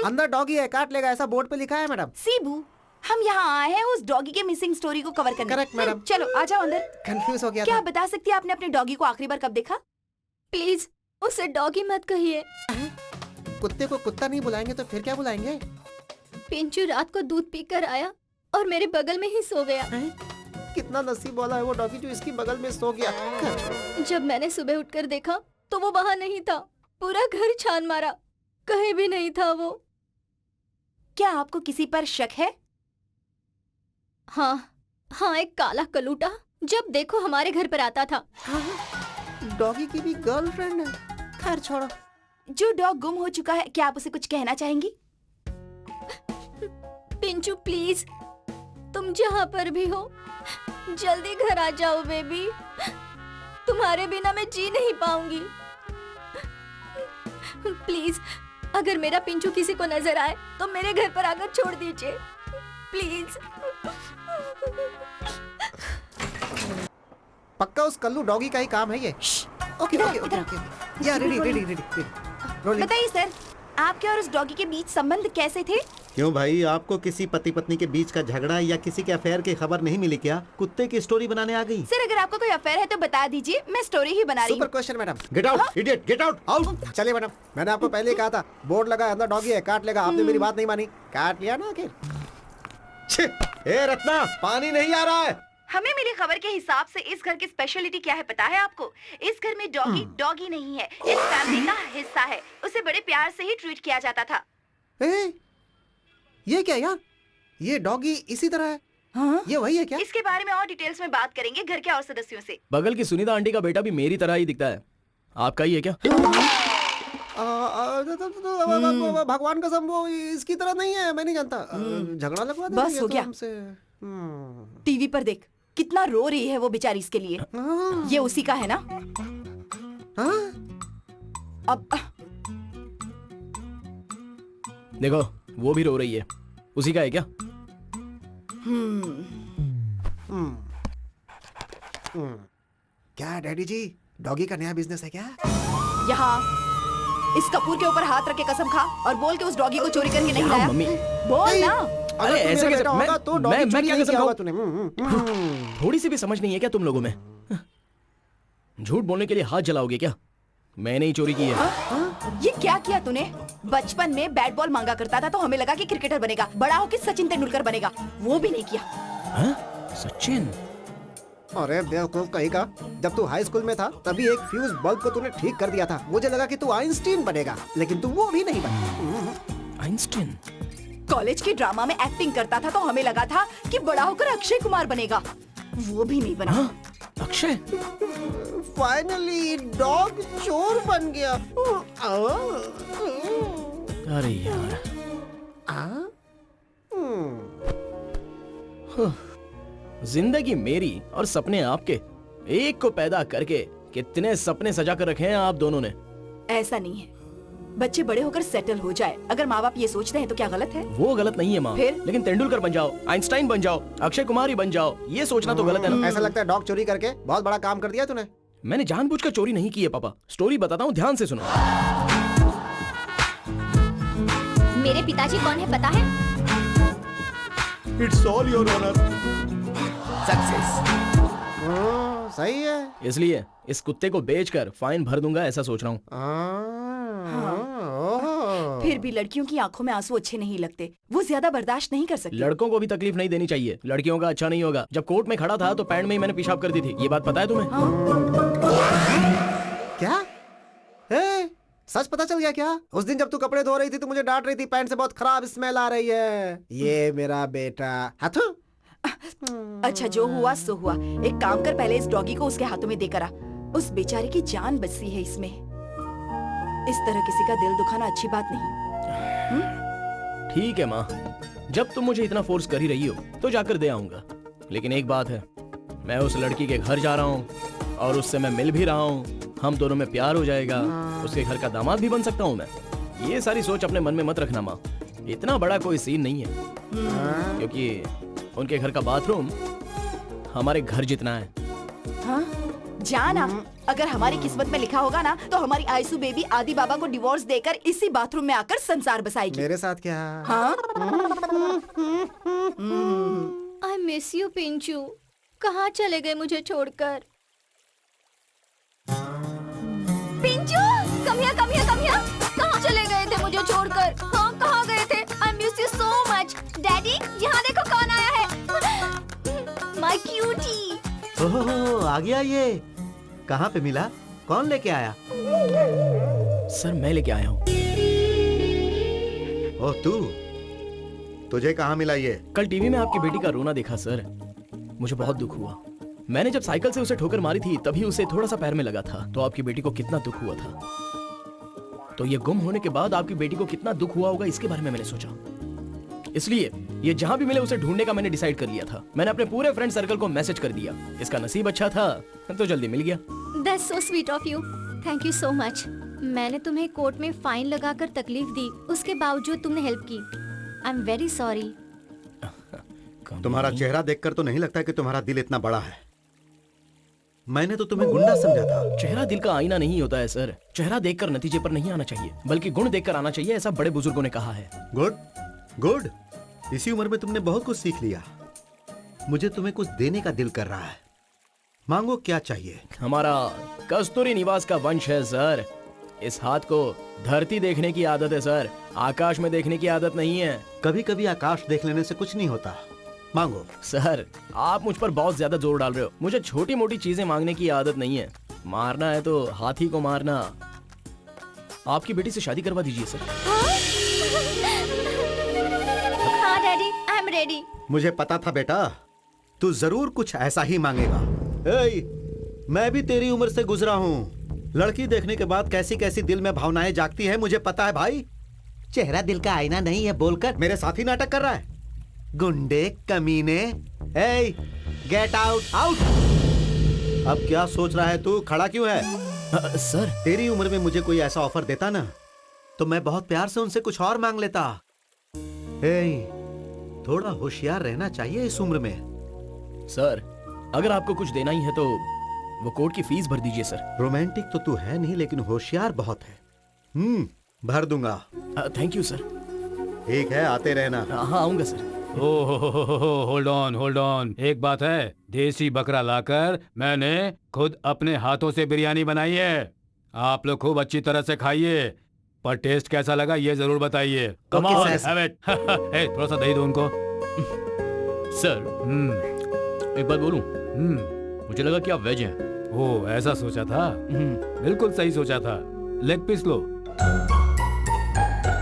अंदर डॉगी है, काट लेगा, ऐसा बोर्ड पे लिखा है मैडम। सीबू, हम यहाँ आए हैं उस डॉगी के मिसिंग स्टोरी को कवर करने। Correct madam. चलो आ जाओ अंदर। कंफ्यूज हो गया क्या था। आप बता सकती है आपने अपने डॉगी को आखिरी बार कब देखा? प्लीज उसे डॉगी मत कहिए। कुत्ते को कुत्ता नहीं बुलाएंगे तो फिर क्या बुलाएंगे? पिंचू रात को दूध पीकर आया और मेरे बगल में ही सो गया। कितना नसीब वाला है वो डॉगी जो इसकी बगल में सो गया। जब मैंने सुबह उठकर देखा तो वो वहाँ नहीं था। पूरा घर छान मारा, कहीं भी नहीं था वो। क्या आपको किसी पर शक है? हाँ हाँ, एक काला कलूटा जब देखो हमारे घर पर आता था। डॉगी की भी गर्लफ्रेंड है। खैर छोड़ो। जो डॉग गुम हो चुका है, क्या आप उसे कुछ कहना चाहेंगी? पिंचू प्लीज, तुम जहाँ पर भी हो जल्दी घर आ जाओ बेबी। तुम्हारे बिना मैं जी नहीं पाऊंगी। प्लीज, अगर मेरा पिंचू किसी को नजर आए तो मेरे घर पर आकर छोड़ दीजिए प्लीज। पक्का उस कल्लू डॉगी का ही काम है ये। Okay okay okay. या रेडी रेडी रेडी। बताइए सर, आपके और उस डॉगी के बीच संबंध कैसे थे? क्यों भाई, आपको किसी पति पत्नी के बीच का झगड़ा या किसी के अफेयर की खबर नहीं मिली क्या? कुत्ते की स्टोरी बनाने आ गई? सर, अगर आपको कोई अफेयर है तो बता दीजिए, मैं स्टोरी ही बना रही सुपर हूँ। Question madam. Get out idiot, get out out. चलिए मैडम, मैंने आपको पहले ही कहा था बोर्ड लगा अंदर डॉगी है, काट लेगा। आपने मेरी बात नहीं मानी, काट लिया ना आखिर। ए रत्ना, पानी नहीं आ रहा है। हमें मिली खबर के हिसाब से इस घर की स्पेशलिटी क्या है पता है आपको? इस घर में डॉगी डॉगी नहीं है, इस फैमिली का हिस्सा है। उसे बड़े प्यार से ही ट्रीट किया जाता था। ये क्या यार, ये डॉगी इसी तरह है? हाँ? ये वही है क्या? इसके बारे में और डिटेल्स में बात करेंगे घर के और सदस्यों से। बगल की सुनीता आंटी का बेटा भी मेरी तरह ही दिखता है। आपका ही है क्या? भगवान कसम वो इसकी तरह नहीं है, मैं नहीं जानता। झगड़ा लगवा देंगे बस हो तो गया। हमसे। टीवी पर देख, कितना रो रही है वो बेचारी इसके लिए। ये उसी का है ना? अब देखो, वो भी रो रही है। उसी का है क्या? क्या डैडी जी, डॉगी का नया बिजनेस है क्या? यहाँ इस कपूर के ऊपर हाथ रख के कसम खा और बोल के उस डॉगी को चोरी करके नहीं क्या लाया। मम्मी? बोल ना। अगर अरे तू ऐसे मेरा कैसे? बेटा होगा तो डॉगी मैं चोरी क्या नहीं कसम किया होगा खाऊं? तूने। थोड़ी सी भी समझ नहीं है क्या तुम लोगों में? झूठ बोलने के लिए हाथ जलाओगे क्या? मैंने ही चोरी की है। ये क्या किया तूने? बचपन में बैट बॉल मांगा करता था तो हमें लगा कि क्रिकेटर बनेगा, बड़ा होकर सचिन तेंदुलकर बनेगा। वो भी नहीं किया। सचिन? अरे बेवकूफ कहीं का, जब तू हाई स्कूल में था तभी एक फ्यूज बल्ब को तूने ठीक कर दिया था। मुझे लगा कि तू आइंस्टीन बनेगा, लेकिन तू वो भी नहीं बना। आइंस्टीन? कॉलेज के ड्रामा में एक्टिंग करता था तो हमें लगा था कि बड़ा होकर अक्षय कुमार बनेगा। वो भी नहीं बना। अक्षय? फाइनली डॉग चोर बन गया। अरे यार। जिंदगी मेरी और सपने आपके, एक को पैदा करके कितने सपने सजा कर रखे हैं आप दोनों ने। ऐसा नहीं है, बच्चे बड़े होकर सेटल हो जाए। अगर माँ बाप ये सोचते हैं तो क्या गलत है? वो गलत नहीं है माँ, फिर? लेकिन तेंदुलकर बन जाओ, आइंस्टाइन बन जाओ, अक्षय कुमार ही बन जाओ, ये सोचना तो गलत है ना। ऐसा लगता है डॉग चोरी करके बहुत बड़ा काम कर दिया तूने। मैंने जानबूझकर चोरी नहीं की है पापा। स्टोरी बताता हूँ, ध्यान से सुनो। मेरे पिताजी कौन है पता है? It's all your honour. Success. सही है। इसलिए इस कुत्ते को बेचकर फाइन भर दूंगा, ऐसा सोच रहा हूँ। फिर भी लड़कियों की आंखों में आंसू अच्छे नहीं लगते, वो ज्यादा बर्दाश्त नहीं कर सकती। लड़कों को भी तकलीफ नहीं देनी चाहिए, लड़कियों का अच्छा नहीं होगा। जब कोर्ट में खड़ा था तो पैंट में ही मैंने पेशाब कर दी थी, ये बात पता है तुम्हें? क्या? सच पता चल गया क्या? उस दिन जब तू कपड़े धो रही थी तो मुझे डांट रही थी, पैंट से बहुत खराब स्मेल आ रही है। ये मेरा बेटा हाथू। अच्छा, जो हुआ सो हुआ। एक काम कर, पहले इस डॉगी को उसके हाथों में देकर आ। उस बेचारे की जान बची है इसमें। इस तरह किसी का दिल दुखाना अच्छी बात नहीं। ठीक है माँ, जब तुम मुझे इतना फोर्स कर ही रही हो तो जाकर दे आऊंगा। लेकिन एक बात है, मैं उस लड़की के घर जा रहा हूँ और उससे मैं मिल भी रहा हूँ। हम दोनों में प्यार हो जाएगा, उसके घर का दामाद भी बन सकता हूँ मैं। ये सारी सोच अपने मन में मत रखना माँ, इतना बड़ा कोई सीन नहीं है। क्योंकि उनके घर का बाथरूम हमारे घर जितना है। हाँ? जाना, अगर हमारी किस्मत में लिखा होगा ना तो हमारी आयसू बेबी आदि बाबा को डिवोर्स देकर इसी बाथरूम में आकर संसार बसाएगी। मेरे साथ क्या? हाँ? I miss you Pinchoo. कहाँ चले गए मुझे छोड़कर? Pinchoo, come here, come here, come here. कहाँ चले गए थे मुझे छोड़कर? हाँ, कहाँ गए थे? I miss you so much. Daddy, यहाँ देखो कौन आया है। My cutie. ओह, आ गया ये। कहाँ पे मिला? कौन लेके आया? सर मैं लेके आया हूँ। ओह तू, तुझे कहाँ मिला ये? कल टीवी में आपकी बेटी का रोना देखा सर, मुझे बहुत दुख हुआ। मैंने जब साइकिल से उसे ठोकर मारी थी तभी उसे थोड़ा सा पैर में लगा था, तो आपकी बेटी को कितना दुख हुआ था। तो ये गुम होने के बाद आपकी बेटी को कितना दुख हुआ होगा इसके बारे में मैंने सोचा, इसलिए ये जहां भी मिले उसे ढूंढने का मैंने डिसाइड कर लिया था। मैंने अपने पूरे फ्रेंड सर्कल को मैसेज कर दिया। इसका नसीब अच्छा था तो जल्दी मिल गया। That's so sweet of you. Thank you so much. मैंने तुम्हें कोर्ट में फाइन लगाकर तकलीफ दी, उसके बावजूद तुमने हेल्प की। आई एम वेरी सॉरी। तुम्हारा चेहरा देखकर तो नहीं लगता कि तुम्हारा दिल इतना बड़ा है। मैंने तो तुम्हें गुंडा समझा था। चेहरा दिल का आईना नहीं होता है सर। चेहरा देखकर नतीजे पर नहीं आना चाहिए, बल्कि गुण देखकर आना चाहिए, ऐसा बड़े बुजुर्गों ने कहा है। गुड गुड, इसी उम्र में तुमने बहुत कुछ सीख लिया। मुझे तुम्हें कुछ देने का दिल कर रहा है। मांगो, क्या चाहिए? हमारा कस्तूरी निवास का वंश है सर। इस हाथ को धरती देखने की आदत है सर, आकाश में देखने की आदत नहीं है। कभी कभी आकाश देख लेने से कुछ नहीं होता। मांगो। सर आप मुझ पर बहुत ज्यादा जोर डाल रहे हो। मुझे छोटी मोटी चीजें मांगने की आदत नहीं है। मारना है तो हाथी को मारना। आपकी बेटी से शादी करवा दीजिए सर। हाँ डैडी, आई एम रेडी। मुझे पता था बेटा, तू जरूर कुछ ऐसा ही मांगेगा। ए, मैं भी तेरी उम्र से गुजरा हूँ। लड़की देखने के बाद कैसी कैसी दिल में भावनाएं जागती हैं मुझे पता है भाई। चेहरा दिल का आईना नहीं है बोलकर मेरे साथ ही नाटक कर रहा है। गुंडे, कमीने, ए, गेट आउट, आउट। अब क्या सोच रहा है तू? खड़ा क्यों है? सर तेरी उम्र में मुझे कोई ऐसा ऑफर देता ना तो मैं बहुत प्यार से उनसे कुछ और मांग लेता। ए, थोड़ा होशियार रहना चाहिए इस उम्र में। सर अगर आपको कुछ देना ही है तो वो कोर्ट की फीस भर दीजिए सर। रोमांटिक तो तू है नहीं, लेकिन होशियार बहुत है। भर दूंगा। Thank you sir. ठीक है, आते रहना। हाँ आऊंगा सर। Hold on. एक बात है, देसी बकरा लाकर मैंने खुद अपने हाथों से बिरयानी बनाई है। आप लोग खूब अच्छी तरह से खाइए, पर टेस्ट कैसा लगा ये जरूर बताइए। Come on, have it. थोड़ा सा दही दो उनको। सर एक बात बोलूं? मुझे लगा कि आप वेज हैं। ओ, ऐसा सोचा था? बिल्कुल सही सोचा था। लेग पीस लो।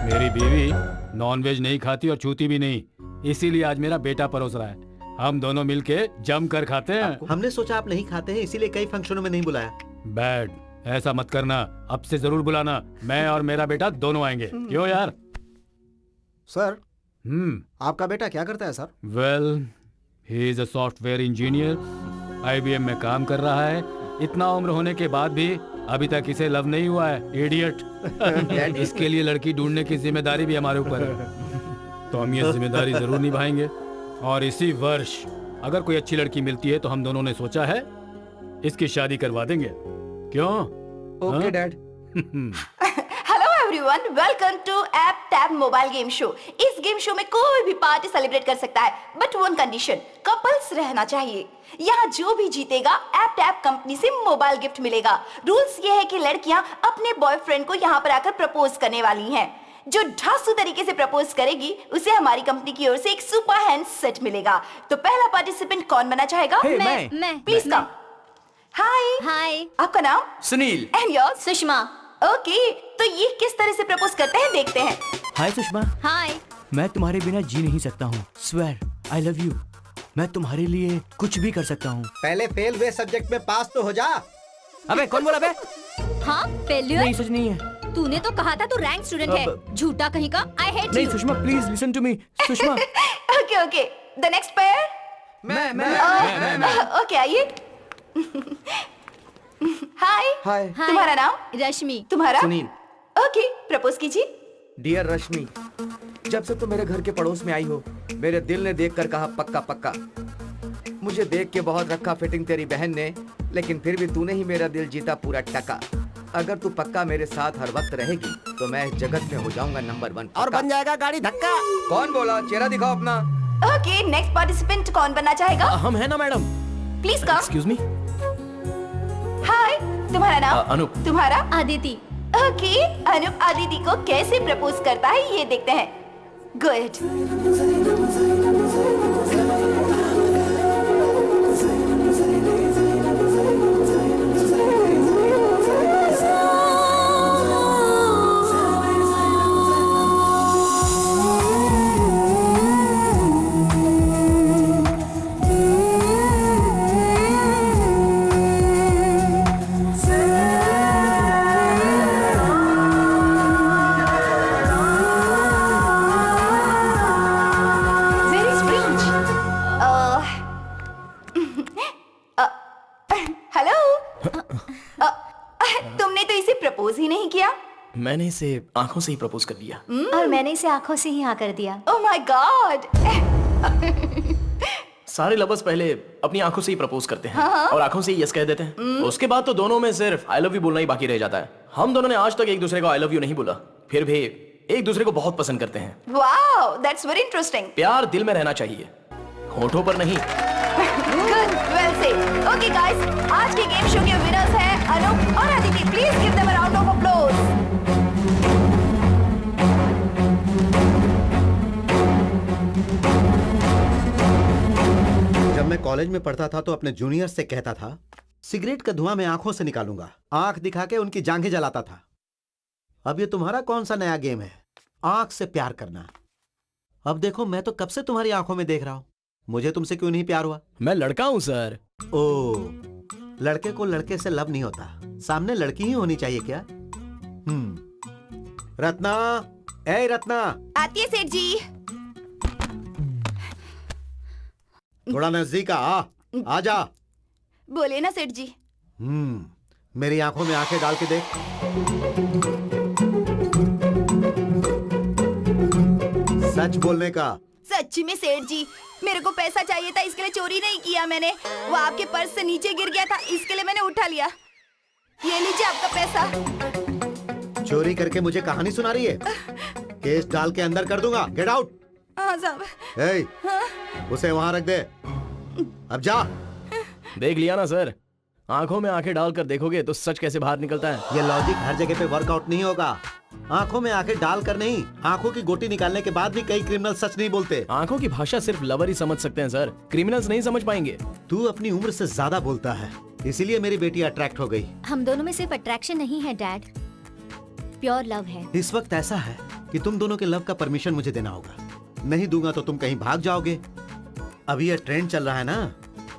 मेरी बीवी नॉन वेज नहीं खाती और छूती भी नहीं, इसीलिए आज मेरा बेटा परोस रहा है। हम दोनों मिलके जम कर खाते हैं। हमने सोचा आप नहीं खाते हैं, इसीलिए कई फंक्शनों में नहीं बुलाया। बैड, ऐसा मत करना। अब से जरूर बुलाना। मैं और मेरा बेटा दोनों आएंगे। क्यों यार? सर आपका बेटा क्या करता है sir? Well, he is a software engineer. IBM में काम कर रहा है। इतना उम्र होने के बाद भी अभी तक इसे लव नहीं हुआ है। इडियट। इसके लिए लड़की ढूंढने की जिम्मेदारी भी हमारे ऊपर है, तो हम ये जिम्मेदारी जरूर निभाएंगे। और इसी वर्ष अगर कोई अच्छी लड़की मिलती है तो हम दोनों ने सोचा है इसकी शादी करवा देंगे। क्यों? Okay dad. Hello everyone, welcome to app tap mobile game show. इस गेम शो में कोई भी पार्टी सेलिब्रेट कर सकता है, बट वन कंडीशन, कपल्स रहना चाहिए। यहाँ जो भी जीतेगा ऐप टैप कंपनी से मोबाइल गिफ्ट मिलेगा। रूल्स ये है कि लड़कियाँ अपने बॉयफ्रेंड को यहाँ पर आकर प्रपोज करने वाली हैं। जो ढांसू तरीके से प्रपोज करेगी उसे हमारी कंपनी की ओर से एक सुपर हैंड सेट मिलेगा। तो पहला पार्टिसिपेंट कौन बना चाहेगा? मैं। Please come. हाय। आपका नाम? Sunil. And yours? Sushma. Okay, तो ये किस तरह से प्रपोज करते हैं देखते हैं। हाय सुषमा, हाय। मैं तुम्हारे बिना जी नहीं सकता हूँ। Swear I love you. मैं तुम्हारे लिए कुछ भी कर सकता हूँ। पहले फेल हुए सब्जेक्ट में पास तो हो जा। अबे कौन बोला बे? हाँ फेल्यूर? नहीं, सच नहीं है। तूने तो कहा था तू रैंक स्टूडेंट है। झूठा कहीं का। आई हेट नहीं you. Sushma, please listen to me. Sushma. Okay, the next pair. मैं ओके, आइए। हाय। तुम्हारा नाम? रश्मि। तुम्हारा? सुनील। ओके, प्रपोज कीजिए। डियर रश्मि, जब से तुम मेरे घर के पड़ोस में आई हो, मेरे दिल ने देखकर कहा पक्का पक्का। मुझे देख के बहुत रखा फिटिंग तेरी बहन ने, लेकिन फिर भी तूने ही मेरा दिल जीता पूरा टका। अगर तू पक्का मेरे साथ हर वक्त रहेगी तो मैं इस जगत में हो जाऊंगा नंबर 1 और बन जाएगा गाड़ी धक्का। कौन बोला? चेहरा दिखाओ अपना। ओके, नेक्स्ट पार्टिसिपेंट कौन बनना चाहेगा? हम है ना madam. Please come. Excuse me. Hi, तुम्हारा नाम? अनूप। तुम्हारा? आदिति। ओके, अनूप आदिति को कैसे प्रपोज करता है ये देखते हैं। गुड। तुमने तो इसे प्रपोज ही नहीं किया। मैंने इसे आंखों से ही प्रपोज कर दिया। और मैंने इसे आंखों से ही हाँ कर दिया। ओह माय गॉड। सारे लवर्स पहले अपनी आंखों से ही प्रपोज करते हैं और आंखों से ही यस कह देते हैं। उसके बाद तो दोनों में सिर्फ आई लव यू बोलना ही बाकी रह जाता है। हम दोनों ने आज तक एक दूसरे को आई लव यू नहीं बोला, फिर भी एक दूसरे को बहुत पसंद करते हैं। Wow, that's very interesting. प्यार दिल में रहना चाहिए, होठों पर नहीं। Good, well said. Okay guys, आज के गेम शो के विनर्स हैं अनूप और Aditi. Please give them a round of applause. जब मैं कॉलेज में पढ़ता था तो अपने जूनियर से कहता था, सिगरेट का धुआं मैं आंखों से निकालूंगा। आंख दिखा के उनकी जांघें जलाता था। अब ये तुम्हारा कौन सा नया गेम है, आंख से प्यार करना? अब देखो, मैं तो कब से तुम्हारी आंखों में देख रहा हूं। मुझे तुमसे क्यों नहीं प्यार हुआ? मैं लड़का हूं सर। ओ, लड़के को लड़के से लव नहीं होता, सामने लड़की ही होनी चाहिए क्या? रत्ना, ए रत्ना, आती है सेठ जी। थोड़ा नजदीक आ जा। बोले ना सेठ जी। मेरी आंखों में आंखें डाल के देख। सच बोलने का। सच्ची में सेठ जी, मेरे को पैसा चाहिए था, इसके लिए चोरी नहीं किया मैंने। वो आपके पर्स से नीचे गिर गया था, इसके लिए मैंने उठा लिया। ये लीजिए आपका पैसा। चोरी करके मुझे कहानी सुना रही है? केस डाल के अंदर कर दूंगा। Get out. हाँ साहब। उसे वहां रख दे। अब जा। देख लिया ना सर, आंखों में आंखें डालकर देखोगे तो सच कैसे बाहर निकलता है। ये लॉजिक हर जगह पे वर्कआउट नहीं होगा। आंखों में आंखें डालकर नहीं, आंखों की गोटी निकालने के बाद भी कई क्रिमिनल सच नहीं बोलते। आंखों की भाषा सिर्फ लवर ही समझ सकते हैं सर, क्रिमिनल्स नहीं समझ पाएंगे। तू अपनी उम्र से ज्यादा बोलता है, इसीलिए मेरी बेटी अट्रैक्ट हो गई। हम दोनों में सिर्फ अट्रैक्शन नहीं है डैड, प्योर लव है। इस वक्त ऐसा है कि तुम दोनों के लव का परमिशन मुझे देना होगा, नहीं दूंगा तो तुम कहीं भाग जाओगे। अभी ये ट्रेंड चल रहा है ना,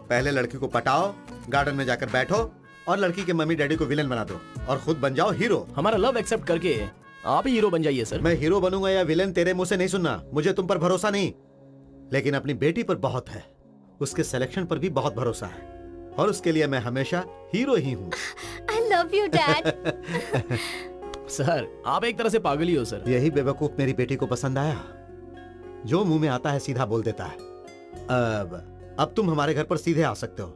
पहले लड़की को पटाओ, गार्डन में जाकर बैठो और लड़की के मम्मी डैडी को विलेन बना दो और खुद बन जाओ हीरो। हमारा लव एक्सेप्ट करके आप ही हीरो बन जाइए सर। मैं हीरो बनूंगा या विलेन तेरे मुंह से नहीं सुनना, मुझे तुम पर भरोसा नहीं, लेकिन अपनी बेटी पर बहुत है। उसके सिलेक्शन पर भी बहुत भरोसा है और उसके लिए मैं हमेशा हीरो ही हूँ। I love you dad. Sir आप एक तरह से पागल ही हो सर। यही बेवकूफ मेरी बेटी को पसंद आया, जो मुंह में आता है सीधा बोल देता है। अब तुम हमारे घर पर सीधे आ सकते हो,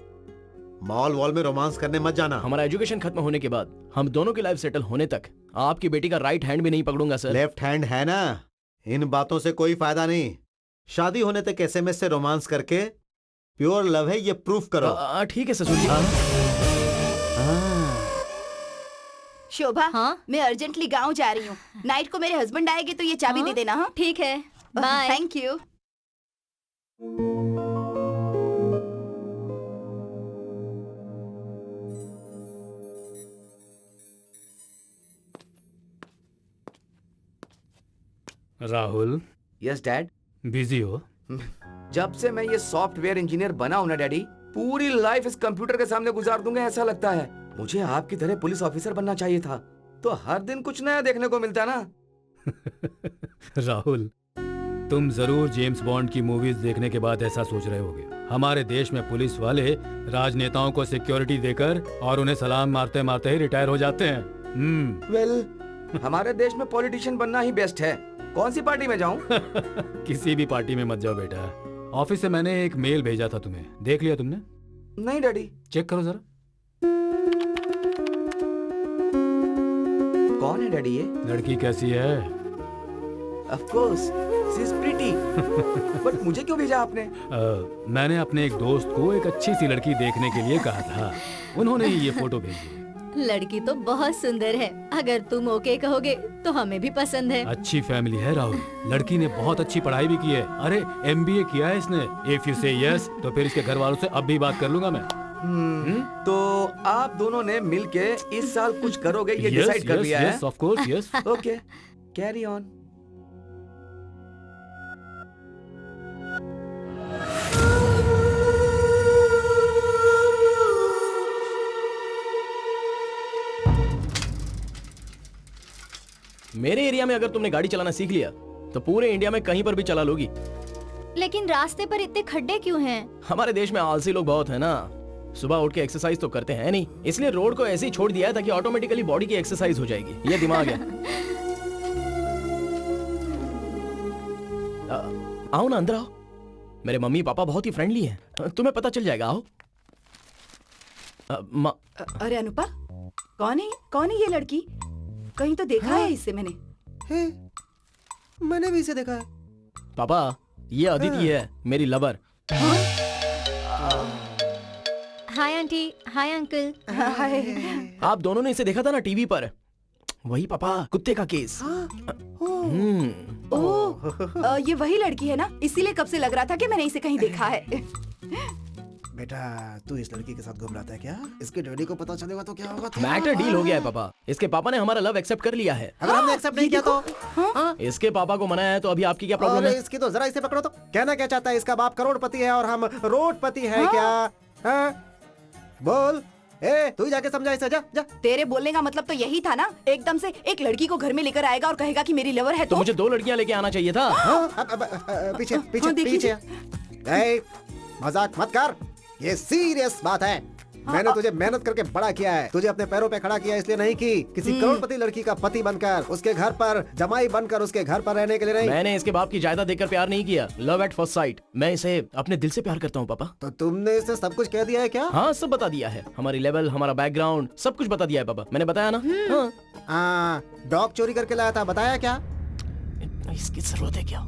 मॉल वॉल में रोमांस करने मत जाना। हमारा एजुकेशन खत्म होने के बाद हम दोनों की लाइफ सेटल होने तक आपकी बेटी का राइट हैंड भी नहीं पकड़ूंगा सर। लेफ्ट हैंड है ना, इन बातों से कोई फायदा नहीं। शादी होने तक एसएमएस से रोमांस करके प्योर लव है ये प्रूफ करो। ठीक है ससुर जी। शोभा, हाँ? मैं अर्जेंटली गांव जा रही हूँ। नाइट को मेरे हस्बैंड आएंगे तो ये चाबी दे देना। हाँ ठीक है, bye. Thank you. Rahul, yes dad. Busy हो? जब से मैं ये सॉफ्टवेयर इंजीनियर बना हूं ना डैडी, पूरी लाइफ इस कंप्यूटर के सामने गुजार दूंगा ऐसा लगता है। मुझे आपकी तरह पुलिस ऑफिसर बनना चाहिए था, तो हर दिन कुछ नया देखने को मिलता ना। राहुल, तुम जरूर जेम्स बॉन्ड की मूवीज देखने के बाद ऐसा सोच रहे होगे। हमारे देश में पुलिस वाले राजनेताओं को सिक्योरिटी देकर और उन्हें सलाम मारते मारते ही रिटायर हो जाते हैं। वेल, हमारे देश में पॉलिटिशियन बनना ही बेस्ट है। कौन सी पार्टी में जाऊं? किसी भी पार्टी में मत जाओ बेटा। ऑफिस से मैंने एक मेल भेजा था तुम्हें, देख लिया तुमने? नहीं डैडी। चेक करो जरा। कौन है डैडी ये? लड़की कैसी है? Of course, she is pretty. But मुझे क्यों भेजा आपने? मैंने अपने एक दोस्त को एक अच्छी सी लड़की देखने के लिए कहा था, उन्होंने ही ये फोटो भेजी। लड़की तो बहुत सुंदर है, अगर तुम ओके कहोगे तो हमें भी पसंद है। अच्छी फैमिली है राहुल, लड़की ने बहुत अच्छी पढ़ाई भी की है। अरे MBA किया है इसने। इफ यू से यस तो फिर इसके घर वालों से अब भी बात कर लूंगा मैं। तो आप दोनों ने मिलके इस साल कुछ करोगे ये डिसाइड कर लिया है? Yes of course, yes. Okay, carry on. मेरे एरिया में अगर तुमने गाड़ी चलाना सीख लिया तो पूरे इंडिया में कहीं पर भी चला लोगी। लेकिन रास्ते पर इतने खड्डे क्यों हैं? हमारे देश में आलसी लोग बहुत है ना, सुबह उठ के एक्सरसाइज तो करते हैं नहीं, इसलिए रोड को ऐसे ही छोड़ दिया है ताकि ऑटोमेटिकली बॉडी की एक्सरसाइज हो जाएगी। ये दिमाग है। आओ ना, अंदर आओ। मेरे मम्मी पापा बहुत ही फ्रेंडली हैं, तुम्हें पता चल जाएगा। आओ। अरे अनुपा, कौन है ये लड़की? कहीं तो देखा है इसे मैंने। मैंने भी इसे देखा है। पापा, ये अदिति है, मेरी lover. Hi aunty, hi uncle. Hi. आप दोनों ने इसे देखा था ना टीवी पर? वही पापा, कुत्ते का केस। ओह, ये वही लड़की है ना? इसीलिए कब से लग रहा था कि मैंने इसे कहीं देखा है। बेटा, तू इस लड़की के साथ घूम रहा था क्या? इसके डैडी को पता चलेगा तो क्या होगा? मैटर डील हो गया है पापा। इसके पापा ने हमारा लव एक्सेप्ट कर लिया है। अगर हमने एक्सेप्ट नहीं किया तो? इसके पापा को मनाया है तो अभी आपकी क्या प्रॉब्लम है? इसकी तो जरा इसे पकड़ो तो। कहना क्या चाहता है? इसका बाप करोड़पति है और हम रोडपति है क्या? बोल, तू ही जाके समझा इसे। जा जा। तेरे बोलने का मतलब तो यही था ना? एकदम से एक लड़की को घर में लेकर आएगा और कहेगा कि मेरी लवर है। तो मुझे 2 लड़कियां लेके आना चाहिए था। पीछे पीछे पीछे। मजाक मत कर, ये सीरियस बात है। मैंने तुझे मेहनत करके बड़ा किया है, तुझे अपने पैरों पे खड़ा किया, इसलिए नहीं कि किसी करोड़पति लड़की का पति बनकर, उसके घर पर जमाई बनकर, उसके घर पर रहने के लिए नहीं। मैंने इसके बाप की जायदाद देखकर प्यार नहीं किया। Love at first sight. मैं इसे अपने दिल से प्यार करता हूँ पापा। तो तुमने इसे सब कुछ कह दिया है क्या? हाँ, सब बता दिया है। हमारी लेवल, हमारा बैकग्राउंड, सब कुछ बता दिया है पापा। मैंने बताया ना? हाँ। डॉग चोरी करके लाया था, बताया क्या? इसकी जरूरत है क्या?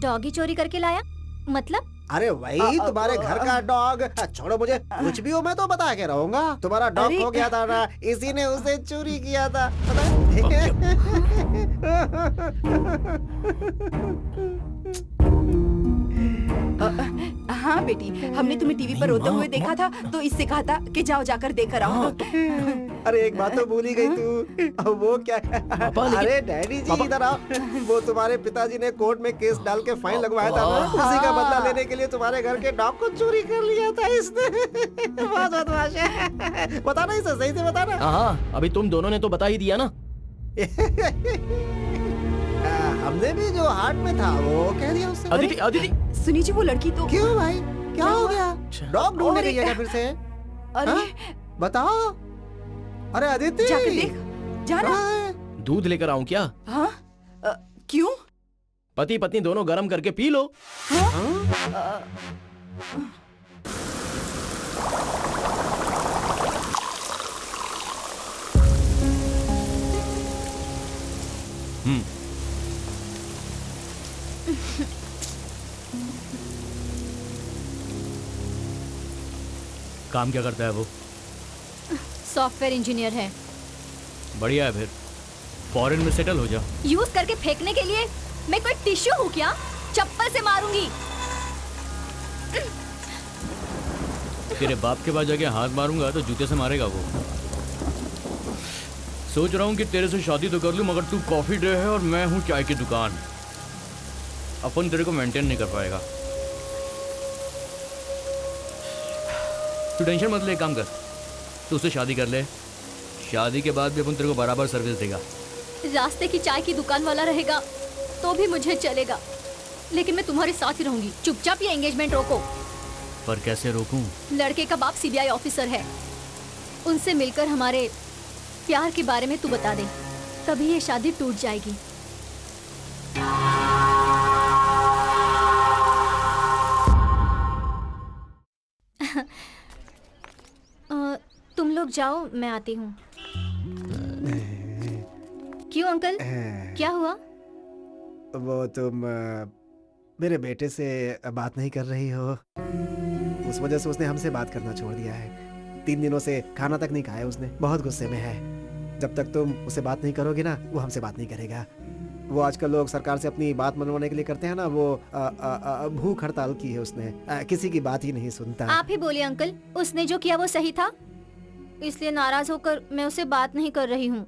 डॉगी चोरी करके लाया मतलब? अरे वही तुम्हारे घर का डॉग। छोड़ो मुझे, कुछ भी हो मैं तो बता के रहूंगा। तुम्हारा डॉग खो गया था ना, इसी ने उसे चोरी किया था, पता है? हाँ बेटी, हमने तुम्हें टीवी पर रोते हुए देखा था तो इससे कहा था कि जाओ जाकर देखकर आओ। अरे एक बात तो भूल ही गई तू। वो क्या? अरे डैडी जी इधर आओ। वो तुम्हारे पिताजी ने कोर्ट में केस डाल के फाइन लगवाया था ना, उसी का बदला लेने के लिए तुम्हारे घर के डॉग को चोरी कर लिया था इसने। बहुत बदमाश है। बता ना इसे, सही से बता ना। हाँ, अभी तुम दोनों ने तो बता ही दिया ना। हमने भी जो हार्ट में था वो कह दिया उससे। अदिति, अदिति। सुनी जी, वो लड़की तो। क्यों भाई, क्या हो गया? डॉग ढूंढने गई है फिर से? अरे बताओ। अरे अदिति, जाकर देख, जाना। दूध लेकर आऊं क्या? हाँ, क्यों? पति पत्नी दोनों गरम करके पी लो। काम क्या करता है वो? सॉफ्टवेयर इंजीनियर है। बढ़िया है, फिर फॉरेन में सेटल हो जा। यूज करके फेंकने के लिए मैं कोई टिश्यू हूँ क्या? चप्पल से मारूंगी। तेरे बाप के पास जाके हाथ मारूंगा तो जूते से मारेगा वो। सोच रहा हूँ कि तेरे से शादी तो कर लूं, मगर तू कॉफी डे है और मैं हूँ चाय की दुकान। अपन तेरे को मेंटेन नहीं कर पाएगा। तू टेंशन मत ले, काम कर, तू उससे शादी कर ले। शादी के बाद भी अपन तेरे को बराबर सर्विस देगा। रास्ते की चाय की दुकान वाला रहेगा तो भी मुझे चलेगा, लेकिन मैं तुम्हारे साथ ही रहूंगी। चुपचाप ये एंगेजमेंट रोको। पर कैसे रोकूं? लड़के का बाप सीबीआई ऑफिसर है, उनसे मिलकर हमारे प्यार के बारे में तू बता दे, तभी ये शादी टूट जाएगी। तुम लोग जाओ, मैं आती हूँ। क्यों अंकल, क्या हुआ? वो तुम मेरे बेटे से बात नहीं कर रही हो, उस वजह से उसने हमसे बात करना छोड़ दिया है। 3 दिनों से खाना तक नहीं खाया उसने, बहुत गुस्से में है। जब तक तुम उससे बात नहीं करोगे ना, वो हमसे बात नहीं करेगा। वो आजकल लोग सरकार से अपनी बात मनवाने के लिए करते हैं ना, वो भूख हड़ताल की है उसने। किसी की बात ही नहीं सुनता। आप ही बोलिए अंकल, उसने जो किया वो सही था, इसलिए नाराज होकर मैं उससे बात नहीं कर रही हूँ।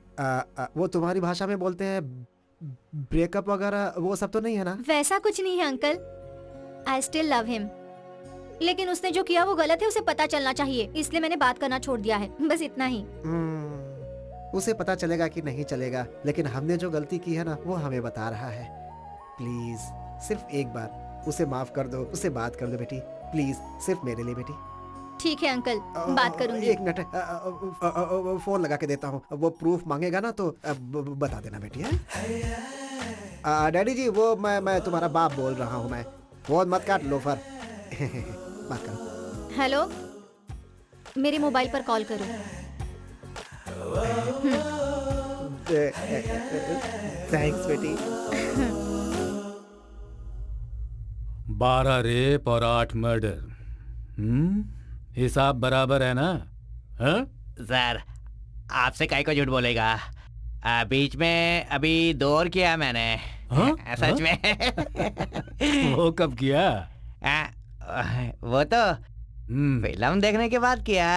वो तुम्हारी भाषा में बोलते हैं ब्रेकअप वगैरह, वो सब तो नहीं है ना? वैसा कुछ नहीं है uncle, I still love him, लेकिन उसने जो किया वो गलत है, उसे पता चलना चाहिए, इसलिए मैंने बात करना छोड़ दिया है, बस इतना ही। उसे पता चलेगा कि नहीं चलेगा, लेकिन हमने जो गलती की है ना, वो हमें बता रहा है। प्लीज सिर्फ एक बार उसे माफ कर दो, उससे बात कर दो बेटी। प्लीज सिर्फ मेरे लिए बेटी। ठीक है अंकल, बात करूंगी। एक मिनट, फोन लगा के देता हूँ। वो प्रूफ मांगेगा ना तो बता देना बेटी है। डैडी जी वो मैं तुम्हारा बाप बोल रहा हूँ मैं। फोन मत काट लोफर। बात करो। हेलो, मेरे मोबाइल पर कॉल करो। थैंक्स बेटी। 12 रेप और 8 मर्डर। हिसाब बराबर है ना? हाँ? सर आपसे काहे को झूठ बोलेगा? बीच में अभी 2 और किया मैंने। हाँ? सच में। वो कब किया? वो तो फिल्म देखने के बाद किया।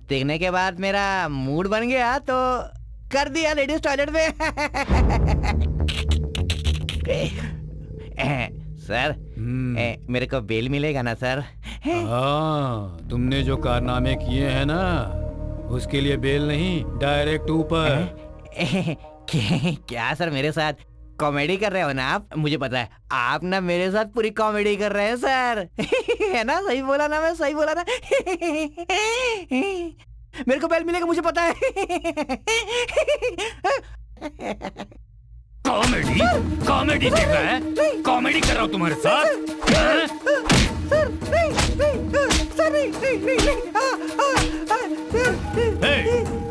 देखने के बाद मेरा मूड बन गया तो कर दिया लेडीज टॉयलेट में। सर मेरे को बेल मिलेगा ना सर? हाँ, तुमने जो कारनामे किए हैं ना उसके लिए बेल नहीं, डायरेक्ट ऊपर। क्या सर मेरे साथ कॉमेडी कर रहे हो ना आप? मुझे पता है आप ना मेरे साथ पूरी कॉमेडी कर रहे हैं सर। है ना? सही बोला ना मैं? सही बोला ना? मेरे को बेल मिलेगा मुझे पता है। कॉमेडी कॉमेडी देख रहा है? कॉमेडी कर रहा हूँ तुम्हारे साथ?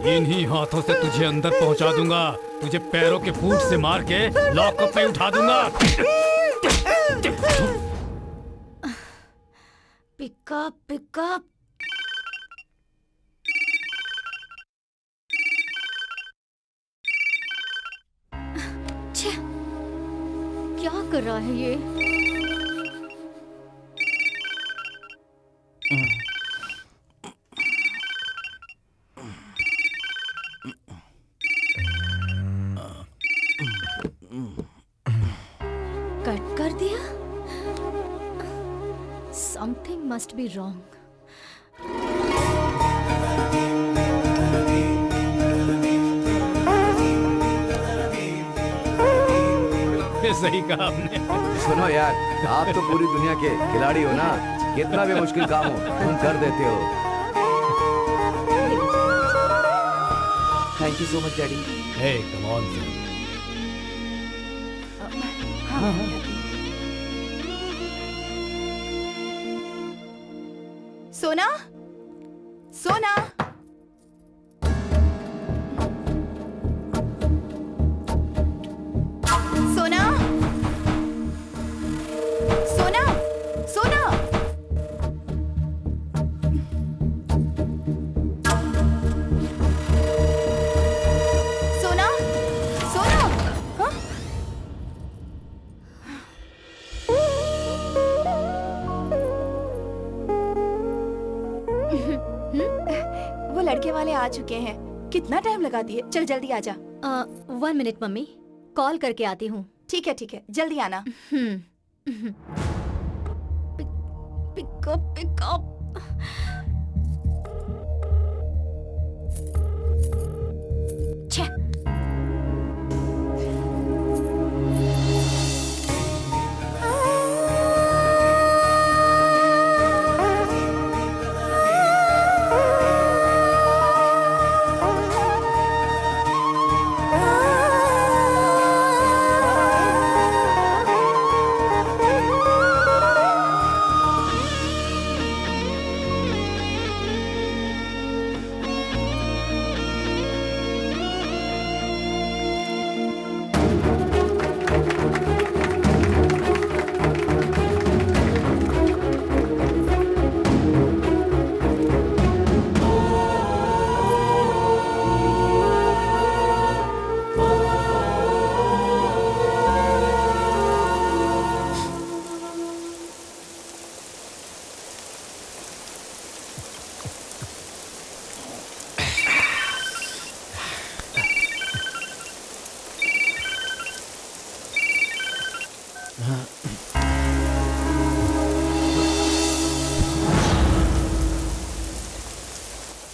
इन्हीं हाथों से तुझे अंदर पहुंचा दूंगा। तुझे पैरों के फूट से मार के लॉकअप में उठा दूंगा। Pickup pickup. क्या कर रहा है ये? कट कर दिया? Something must be wrong. सही कहा आपने। सुनो यार, आप तो पूरी दुनिया के खिलाड़ी हो ना। कितना भी मुश्किल काम हो तुम कर देते हो। Thank you so much daddy. Hey come on sir. सोना सोना सोना सोना सोना सोना सोना। हाँ? वो लड़के वाले आ चुके हैं। कितना टाइम लगा दिए? चल जल्दी आजा। 1 मिनट मम्मी, कॉल करके आती हूँ। ठीक है जल्दी आना। Pickup pickup.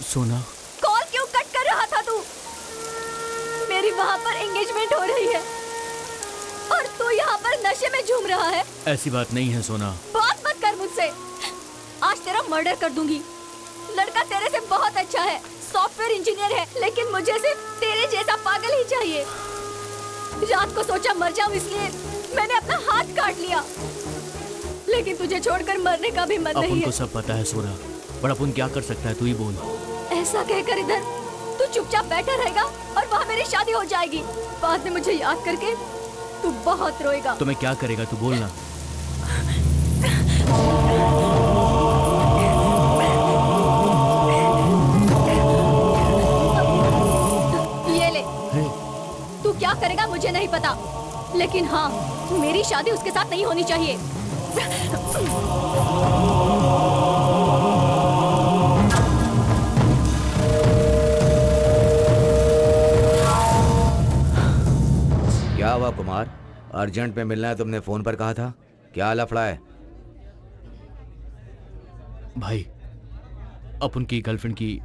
सोना, कॉल क्यों कट कर रहा था तू? मेरी वहां पर एंगेजमेंट हो रही है और तू यहाँ पर नशे में झूम रहा है। ऐसी बात नहीं है सोना। बात मत कर मुझसे। से। आज तेरा मर्डर कर दूंगी। लड़का तेरे से बहुत अच्छा है, सॉफ्टवेयर इंजीनियर है, लेकिन मुझे सिर्फ तेरे जैसा पागल ही चाहिए। रात को सोचा मर जाऊं, इसलिए मैंने अपना हाथ काट लिया, लेकिन तुझे छोड़कर मरने का भी मन नहीं अपन है। को सब पता है सोरा, पर अपन क्या कर सकता है, तू ही बोल। ऐसा कहकर इधर तू चुपचाप बैठा रहेगा और वहाँ मेरी शादी हो जाएगी। बाद में मुझे याद करके तू बहुत रोएगा। तो मैं क्या करेगा, तू बोलना। ये ले। तू क्या करेगा मुझे नहीं पता, लेकिन हाँ, मेरी शादी उसके साथ नहीं होनी चाहिए। क्या हुआ कुमार? अर्जेंट में मिलना है तुमने फोन पर कहा था, क्या लफड़ा है? भाई, अपन की गर्लफ्रेंड की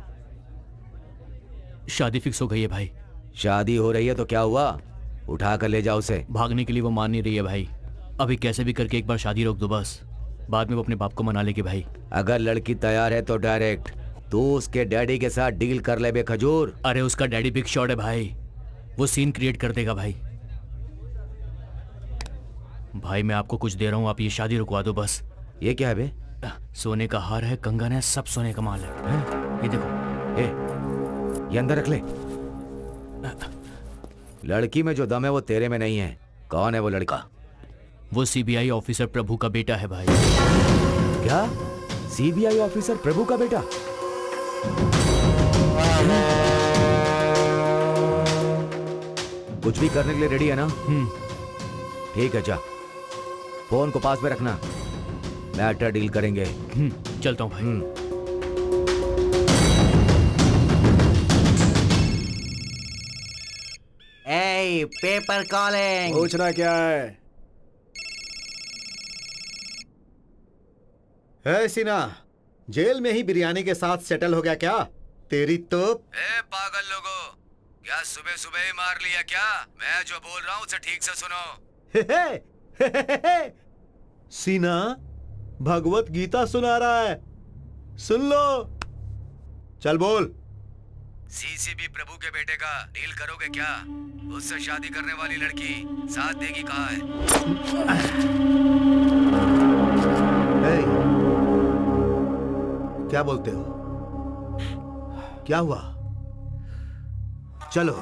शादी फिक्स हो गई है भाई। शादी हो रही है तो क्या हुआ? उठा कर ले जाओ उसे। भागने के लिए वो मान नहीं रही है भाई। अभी कैसे भी करके एक बार शादी रोक दो बस, बाद में वो अपने बाप को मना लेगी भाई। अगर लड़की तैयार है तो डायरेक्ट तू उसके डैडी के साथ डील कर ले बे खजूर। अरे उसका डैडी बिग शॉट है भाई, वो सीन क्रिएट कर देगा भाई। भाई मैं आपको कुछ दे रहा हूँ, आप ये शादी रुकवा दो बस। ये क्या है बे? सोने का हार है, कंगन है, सब सोने का माल है। ये देखो। ये अंदर रख ले। लड़की में जो दम है वो तेरे में नहीं है। कौन है वो लड़का? वो सीबीआई ऑफिसर प्रभु का बेटा है भाई। क्या? सीबीआई ऑफिसर प्रभु का बेटा? कुछ भी करने के लिए रेडी है ना? ठीक है, जा फोन को पास में रखना, मैटर डील करेंगे। चलता हूँ भाई। ए, पेपर कॉलिंग। पूछना क्या है? है सीना, जेल में ही बिरयानी के साथ सेटल हो गया क्या? तेरी तो पागल लोगों, क्या सुबह सुबह ही मार लिया क्या? मैं जो बोल रहा हूँ उसे ठीक से सुनो। सीना भगवत गीता सुना रहा है, सुन लो। चल बोल। सीसीबी प्रभु के बेटे का डील करोगे क्या? उससे शादी करने वाली लड़की साथ देगी कहाँ है? क्या बोलते हो? क्या हुआ? चलो।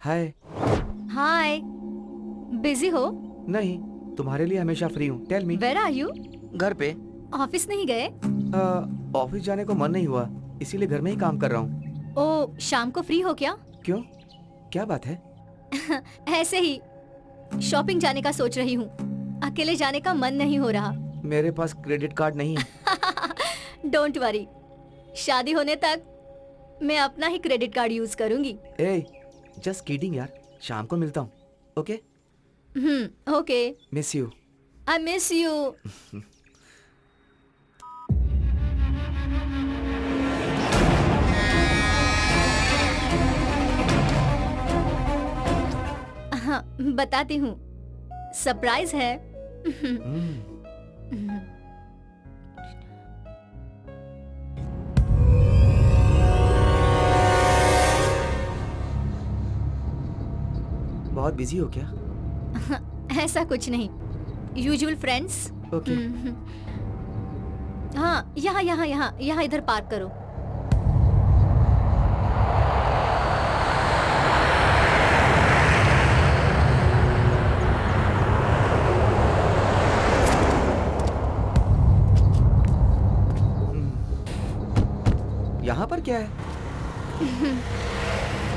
हाय। हाय, बिजी हो? नहीं, तुम्हारे लिए हमेशा फ्री हूँ। Tell me. Where are you? घर पे। ऑफिस नहीं गए? ऑफिस जाने को मन नहीं हुआ, इसीलिए घर में ही काम कर रहा हूँ। ओ, शाम को फ्री हो क्या? क्यों, क्या बात है? ऐसे ही शॉपिंग जाने का सोच रही हूँ, अकेले जाने का मन नहीं हो रहा। मेरे पास क्रेडिट कार्ड नहीं है। डोंट वरी, शादी होने तक मैं अपना ही क्रेडिट कार्ड यूज करूंगी। ए, जस्ट किडिंग यार, शाम को मिलता हूँ। Okay? Okay. Miss you. I miss you. हाँ, बताती हूँ, सरप्राइज है। बहुत बिजी हो क्या? ऐसा कुछ नहीं, यूजुअल फ्रेंड्स। ओके। हाँ, यहाँ यहाँ यहाँ यहाँ इधर पार्क करो। यहाँ पर क्या है?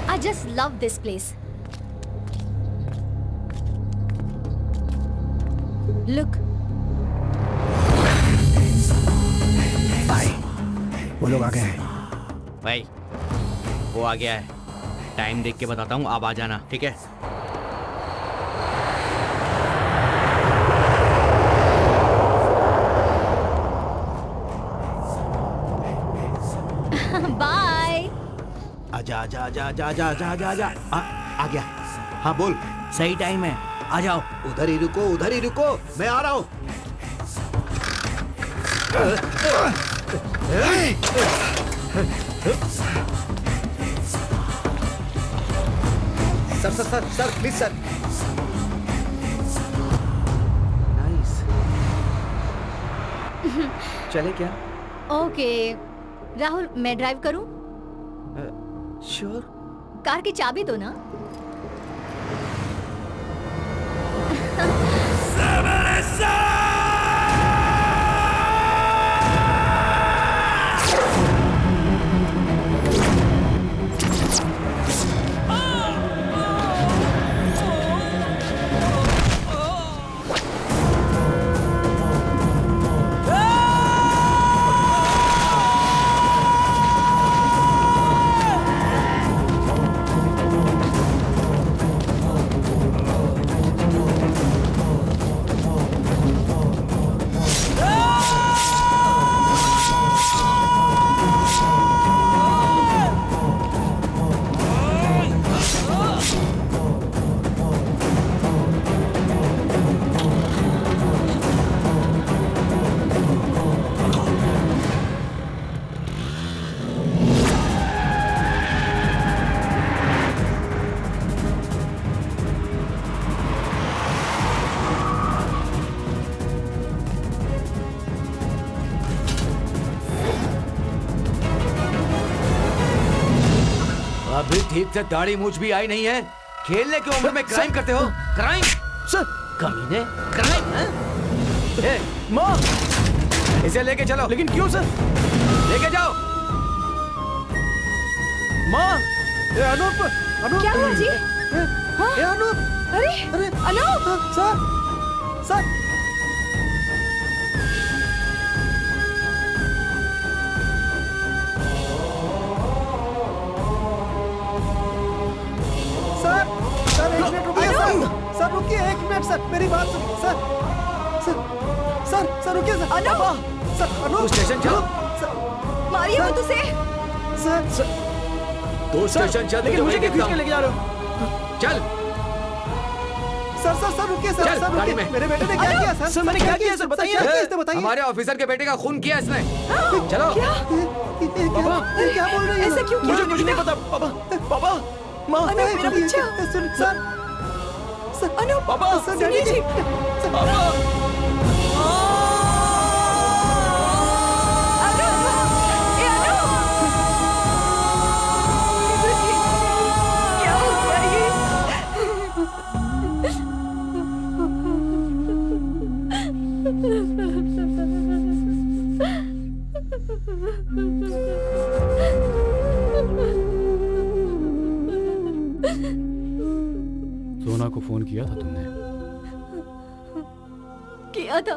I just love this place. Look. भाई, वो लोग आ गए हैं। भाई वो आ गया है, टाइम देख के बताता हूँ, आप आ जाना, ठीक है? Bye. आजा आजा आजा आजा आजा आजा आजा आजा आ गया। हाँ बोल। सही टाइम है, आ जाओ। उधर ही रुको, उधर ही रुको, मैं आ रहा हूँ। Sir sir sir sir please sir. Nice. चले क्या? ओके। राहुल, मैं ड्राइव करूं? श्योर। कार की चाबी दो ना। अभी ठीक से दाढ़ी मूछ भी आई नहीं है, खेलने की उम्र में क्राइम करते हो? क्राइम सर, कमीने, क्राइम। माँ, इसे लेके चलो। लेकिन क्यों सर? लेके जाओ। माँ, अनूप, अनूप क्या हुआ जी? अनूप, अरे अरे Anup, sir, sir, sir, sir एक मिनट रुकिए सर, सर रुकिए एक मिनट सर, मेरी बात सुनिए सर, सर, सर, सर रुकिए sir, Anup, sir Anup, station चलो। सर, मारिए सर, मत उसे। सर, दो स्टेशन चल, लेकिन मुझे मैं क्यों खींच देखता के हूँ। लेके जा रहे हो? चल सर, सर, सर रुकिए सर, चल, सर गाड़ी रुकिए, में। मेरे बेटे ने क्या किया सर? सर, मैंने क्या किया सर? बताइए। क्या किया इसने बताइए। हमारे ऑफिसर के बेटे का खून किया इसने। चलो। पापा, ये क्या बोल रही है? ऐसा क्यों किया? मुझे कुछ नहीं पता। पापा, पापा, माँ, अनूप, मेरा बच्चा। सर, सर, अनूप, पापा, सर, सुनिए जी। पापा। क्या हो गया ये? सोना को फोन किया था तुमने? किया था,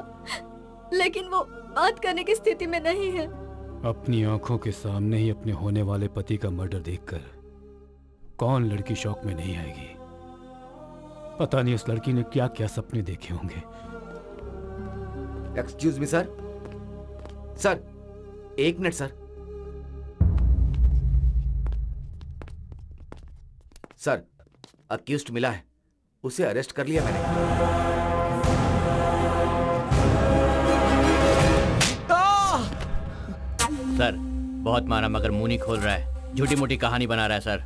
लेकिन वो बात करने की स्थिति में नहीं है। अपनी आंखों के सामने ही अपने होने वाले पति का मर्डर देखकर कौन लड़की शौक में नहीं आएगी? पता नहीं उस लड़की ने क्या क्या सपने देखे होंगे। एक्सक्यूज मी सर, सर एक मिनट सर। सर, अक्यूज्ड मिला है, उसे अरेस्ट कर लिया मैंने। सर बहुत मारा मगर मुंह नहीं खोल रहा है, झूठी मूठी कहानी बना रहा है सर।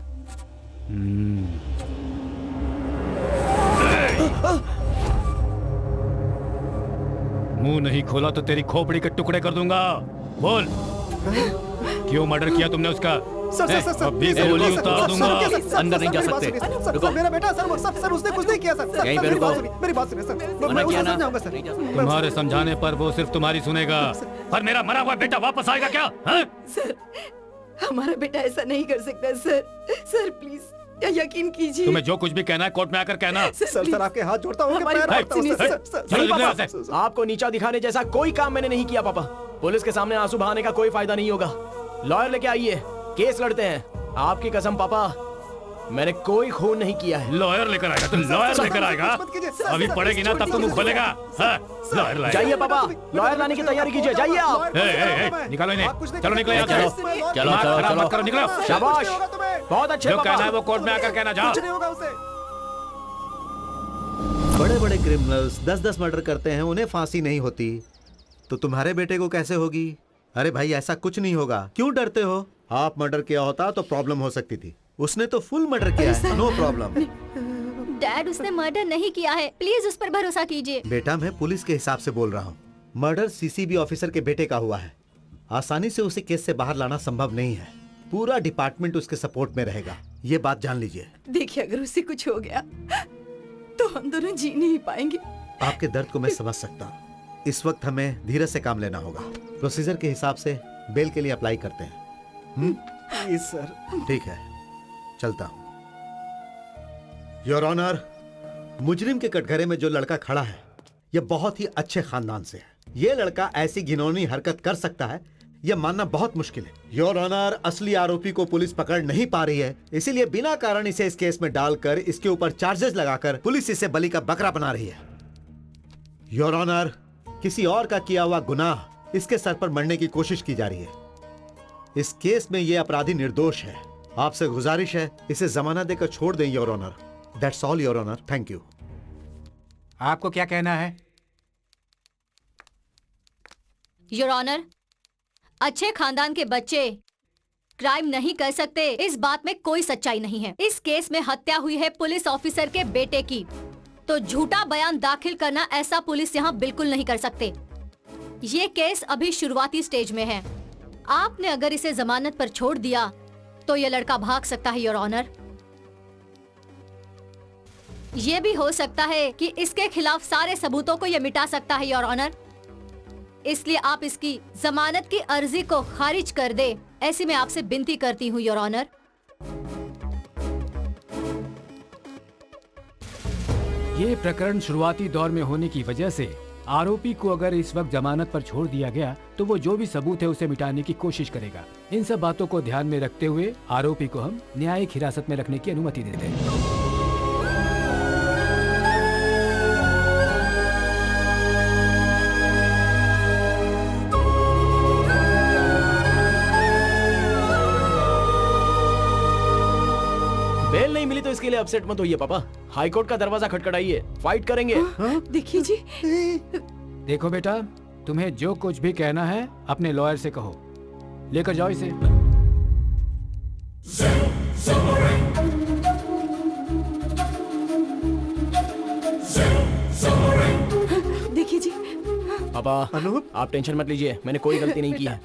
मुंह नहीं खोला तो तेरी खोपड़ी के टुकड़े कर दूंगा। बोल, क्यों मर्डर किया तुमने उसका? अभी गोली उतार दूंगा। अंदर नहीं जा सकते। रुको। मेरा बेटा सर उसने कुछ नहीं किया सर। यहीं पे रुको। मेरी बात सुनिए सर। मना किया ना? तुम्हारे समझाने पर वो सिर्फ तुम्हारी सुनेगा, पर मेरा मरा हुआ बेटा वापस आएगा क्या? हाँ? सर, हमारा बेटा ऐसा नहीं कर सकता सर। सर प्लीज यकीन कीजिए। तुम्हें जो कुछ भी कहना है कोर्ट में आकर कहना। सर आपके हाथ जोड़ता हूँ। हमारी बात सुनिए सर। नहीं पापा, आपको नीचा दिखाने जैसा कोई काम मैंने नहीं किया पापा। पुलिस के सामने आंसू बहाने का कोई फायदा नहीं होगा। लॉयर लेके आइए, केस लड़ते हैं। आपकी कसम पापा, मैंने कोई खून नहीं किया है। लॉयर लेकर आएगा? तुम लॉयर लेकर आएगा? अभी पड़ेगी ना तब तुम मुंह खोलेगा। लॉयर लाएगा। जाइए पापा, लॉयर लाने की तैयारी कीजिए। जाइए आप। निकालो इन्हें। चलो निकलो यहाँ से। चलो चलो मत करो, निकलो। शाबाश, बहुत अच्छे जो पापा। कहना है वो कोर्ट में आकर कहना। जाओ। बड़े बड़े क्रिमिनल्स 10-10 मर्डर करते हैं, उन्हें फांसी नहीं होती, तो तुम्हारे बेटे को कैसे होगी? अरे भाई ऐसा कुछ नहीं होगा, क्यों डरते हो? आप मर्डर किया होता तो प्रॉब्लम हो सकती थी, उसने तो फुल मर्डर किया है, नो प्रॉब्लम। डैड, उसने मर्डर नहीं किया है, प्लीज उस पर भरोसा कीजिए। बेटा मैं पुलिस के हिसाब से बोल रहा हूँ, मर्डर सीसीबी ऑफिसर के बेटे का हुआ है। आसानी से उसे केस से बाहर लाना संभव नहीं है, पूरा डिपार्टमेंट उसके सपोर्ट में रहेगा, ये बात जान लीजिए। देखिए अगर उससे कुछ हो गया तो हम दोनों जी नहीं पाएंगे। आपके दर्द को मैं समझ सकता हूँ, इस वक्त हमें धीरज से काम लेना होगा। प्रोसीजर के हिसाब से बेल के लिए अप्लाई करते हैं। Please sir. ठीक है, चलता हूँ। योर ऑनर, मुजरिम के कटघरे में जो लड़का खड़ा है यह बहुत ही अच्छे खानदान से है। यह लड़का ऐसी घिनौनी हरकत कर सकता है यह मानना बहुत मुश्किल है। योर ऑनर, असली आरोपी को पुलिस पकड़ नहीं पा रही है, इसीलिए बिना कारण इसे इस केस में डालकर इसके ऊपर चार्जेस लगाकर पुलिस इसे बलि का बकरा बना रही है। योर ऑनर, किसी और का किया हुआ गुनाह इसके सर पर मरने की कोशिश की जा रही है। इस केस में यह अपराधी निर्दोष है। आपसे गुजारिश है इसे जमानत देकर छोड़ दें your honour. That's all your honour, thank you. आपको क्या कहना है? योर ऑनर, अच्छे खानदान के बच्चे क्राइम नहीं कर सकते, इस बात में कोई सच्चाई नहीं है। इस केस में हत्या हुई है पुलिस ऑफिसर के बेटे की, तो झूठा बयान दाखिल करना ऐसा पुलिस यहाँ बिल्कुल नहीं कर सकते। ये केस अभी शुरुआती स्टेज में है। आपने अगर इसे जमानत पर छोड़ दिया तो ये लड़का भाग सकता है योर ऑनर। ये भी हो सकता है कि इसके खिलाफ सारे सबूतों को ये मिटा सकता है योर ऑनर, इसलिए आप इसकी जमानत की अर्जी को खारिज कर दे, ऐसी मैं आपसे विनती करती हूँ योर ऑनर। ये प्रकरण शुरुआती दौर में होने की वजह से आरोपी को अगर इस वक्त जमानत पर छोड़ दिया गया तो वो जो भी सबूत है उसे मिटाने की कोशिश करेगा। इन सब बातों को ध्यान में रखते हुए आरोपी को हम न्यायिक हिरासत में रखने की अनुमति देते हैं। बेल नहीं मिली तो इसके लिए अपसेट मत होइए पापा। हाई कोर्ट का दरवाजा खटखटाइए, फाइट करेंगे। देखिए जी। देखो बेटा, तुम्हें जो कुछ भी कहना है अपने लॉयर से कहो, लेकर जाओ इसे। देखिए जी। पापा अनूप, आप टेंशन मत लीजिए, मैंने कोई गलती नहीं की है।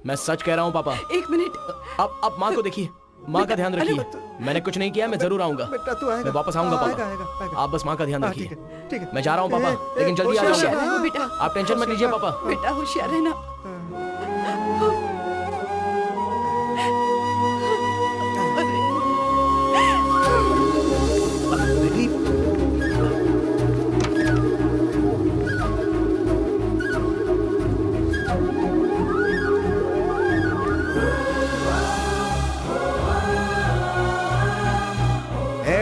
मैं सच कह रहा हूँ पापा। एक मिनट। अब माँ को देखिए, माँ का ध्यान रखिए। मैंने कुछ नहीं किया, मैं जरूर आऊंगा। बेटा तू आएगा। मैं वापस आऊंगा पापा। आएगा। आप बस माँ का ध्यान हाँ, रखिए। ठीक है। मैं जा रहा हूँ पापा, लेकिन जल्दी आ होशियार जाऊंगा। रहना बेटा। आप टेंशन मत लीजिए पापा। बेटा होशियार रहना।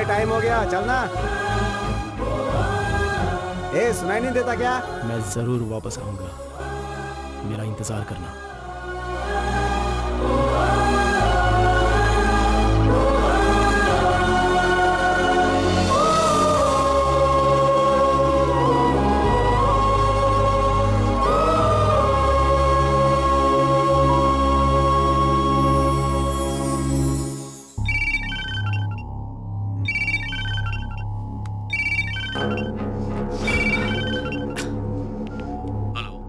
टाइम हो गया, चलना। सुनाई नहीं देता क्या? मैं जरूर वापस आऊंगा, मेरा इंतजार करना।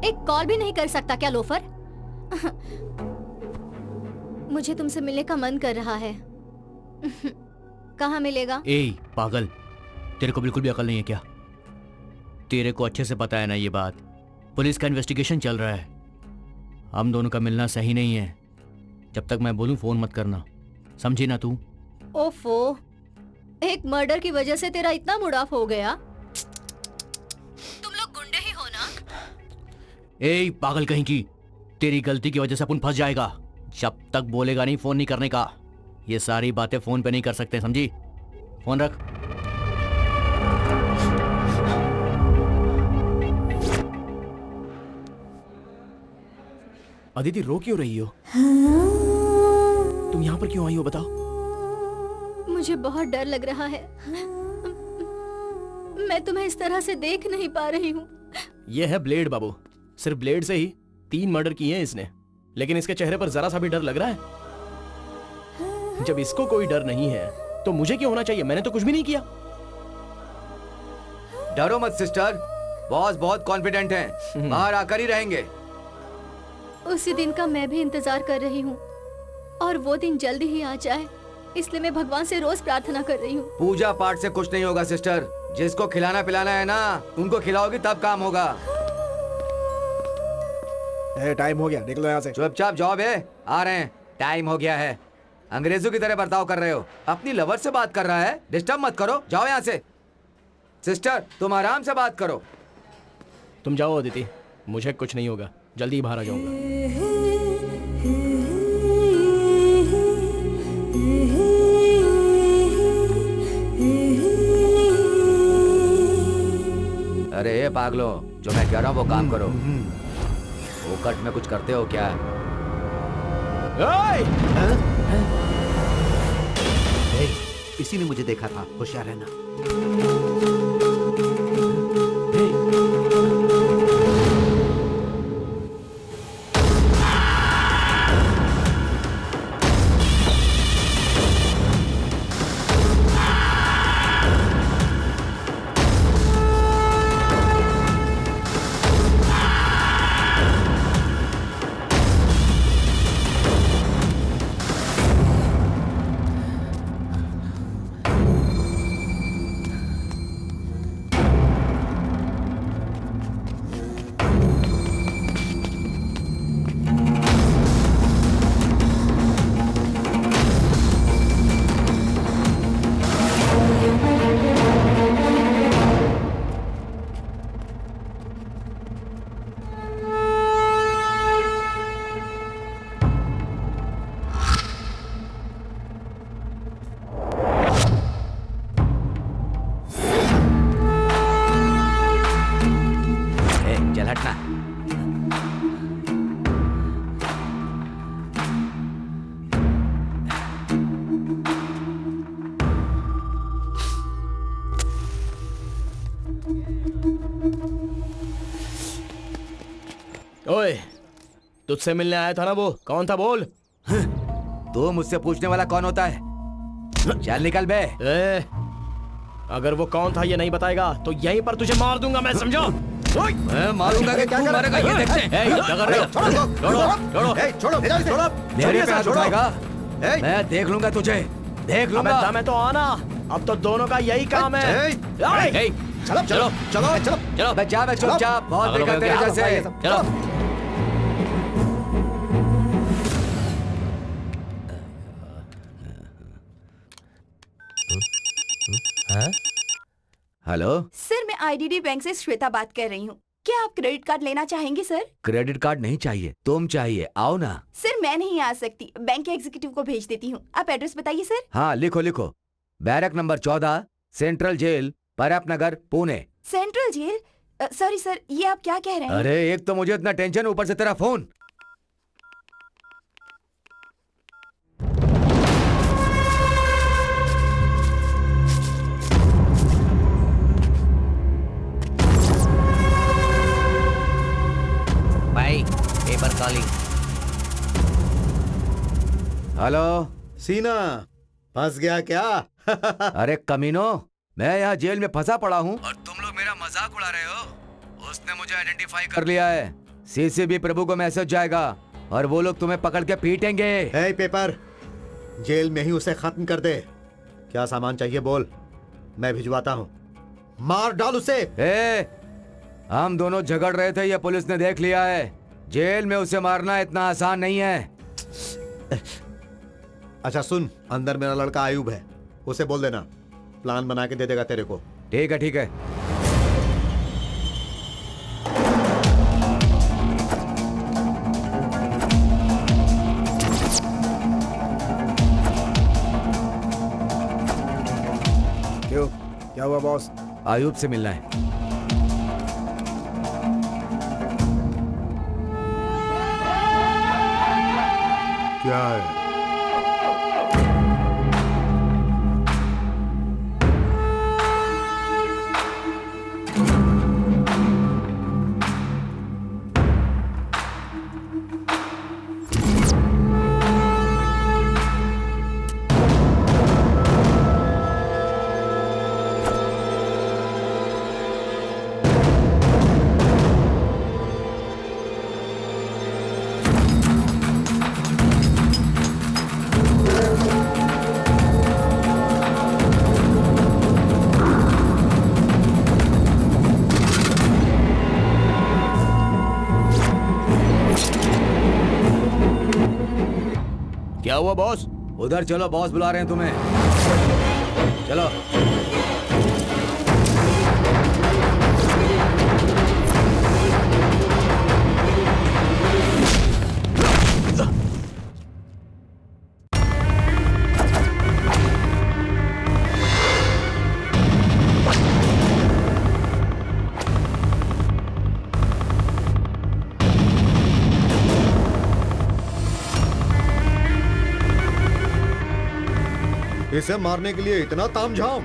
एक कॉल भी नहीं कर सकता क्या लोफर? मुझे तुमसे मिलने का मन कर रहा है। कहाँ मिलेगा? ए पागल, तेरे को बिल्कुल भी अकल नहीं है क्या? तेरे को अच्छे से पता है ना ये बात। पुलिस का इन्वेस्टिगेशन चल रहा है। हम दोनों का मिलना सही नहीं है। जब तक मैं बोलूं फोन मत करना, समझी ना तू? ओफो, एक मर्डर की वजह से तेरा इतना मूड ऑफ हो गया? तुम लोग गुंडे ही हो ना? ए पागल कहीं की, तेरी गलती की वजह से अपन फंस जाएगा। जब तक बोलेगा नहीं फोन नहीं करने का। ये सारी बातें फोन पे नहीं कर सकते, समझी? फोन रख। अदिति, रो क्यों रही हो? तुम यहाँ पर क्यों आई हो बताओ? मुझे बहुत डर लग रहा है। मैं तुम्हें इस तरह से देख नहीं पा रही हूँ। ये है ब्लेड बाबू। सिर्फ ब्लेड से ही 3 मर्डर किए हैं इसने, लेकिन इसके चेहरे पर जरा सा भी डर लग रहा है। जब इसको कोई डर नहीं है तो मुझे क्यों होना चाहिए? मैंने तो कुछ भी नहीं किया। डरो मत सिस्टर, बॉस बहुत कॉन्फिडेंट हैं, बाहर आकर ही रहेंगे। उसी दिन का मैं भी इंतजार कर रही हूँ और वो दिन जल्दी ही आ जाए, इसलिए मैं भगवान से रोज प्रार्थना कर रही हूँ। पूजा पाठ से कुछ नहीं होगा सिस्टर। जिसको खिलाना पिलाना है ना, उनको खिलाओगी तब काम होगा। टाइम हो गया, निकलो यहाँ से। चुपचाप जाओ बे, आ रहे हैं। टाइम हो गया है। अंग्रेजों की तरह बर्ताव कर रहे हो। अपनी लवर से बात कर रहा है, डिस्टर्ब मत करो। जाओ यहाँ से। सिस्टर तुम आराम से बात करो। तुम जाओ अदिति, मुझे कुछ नहीं होगा। जल्दी बाहर आ जाऊंगा। अरे ये पागलो, जो मैं कह रहा हूँ वो काम करो। फोकट में कुछ करते हो क्या? इसी ने मुझे देखा था, होशियार रहना। ओए, तुझसे मिलने आया था ना वो? कौन था बोल? तो मुझसे पूछने वाला कौन होता है? चल निकल बे। अगर वो कौन था ये नहीं बताएगा तो यहीं पर तुझे मार दूंगा मैं, समझो? मैं मारूंगा कि क्या मारेगा ये देखते हैं। छोड़ो। मेरे पे हाथ उठाएगा, मैं देख लूंगा तुझे, देख लूंगा। मैं तो आना, अब तो दोनों का यही काम है। चलो चलो चलो चलो चलो बच्चा, मैं चुपचाप, बहुत देखा तेरे जैसे। चलो। हेलो सर, मैं आईडीडी बैंक से श्वेता बात कर रही हूँ। क्या आप क्रेडिट कार्ड लेना चाहेंगे सर? क्रेडिट कार्ड नहीं चाहिए, तुम चाहिए, आओ ना। सर मैं नहीं आ सकती, बैंक के एग्जीक्यूटिव को भेज देती हूँ। आप एड्रेस बताइए सर। हाँ लिखो लिखो, बैरक नंबर 14, सेंट्रल जेल, परप नगर, Pune. Central jail? Sorry sir, ये आप क्या कह रहे हैं? अरे एक तो मुझे इतना टेंशन, ऊपर से तेरा फोन। भाई पेपर कॉलिंग। हेलो सीना, फंस गया क्या? अरे कमीनो, मैं यहाँ जेल में फंसा पड़ा हूँ और तुम लोग मेरा मजाक उड़ा रहे हो। उसने मुझे आइडेंटिफाई कर लिया है। सीसीबी प्रभु को मैसेज जाएगा और वो लोग तुम्हें पकड़ के पीटेंगे। हे पेपर, जेल में ही उसे खत्म कर दे। क्या सामान चाहिए बोल, मैं भिजवाता हूँ। मार डाल उसे। हम दोनों झगड़ रहे थे, ये पुलिस ने देख लिया है। जेल में उसे मारना इतना आसान नहीं है। अच्छा सुन, अंदर मेरा लड़का आयुब है, उसे बोल देना, प्लान बना के दे देगा तेरे को। ठीक है, ठीक है। क्यों, क्या हुआ बॉस? आयुब से मिलना है। क्या है? क्या हुआ बॉस? उधर चलो, बॉस बुला रहे हैं तुम्हें। चलो। इसे मारने के लिए इतना तामझाम?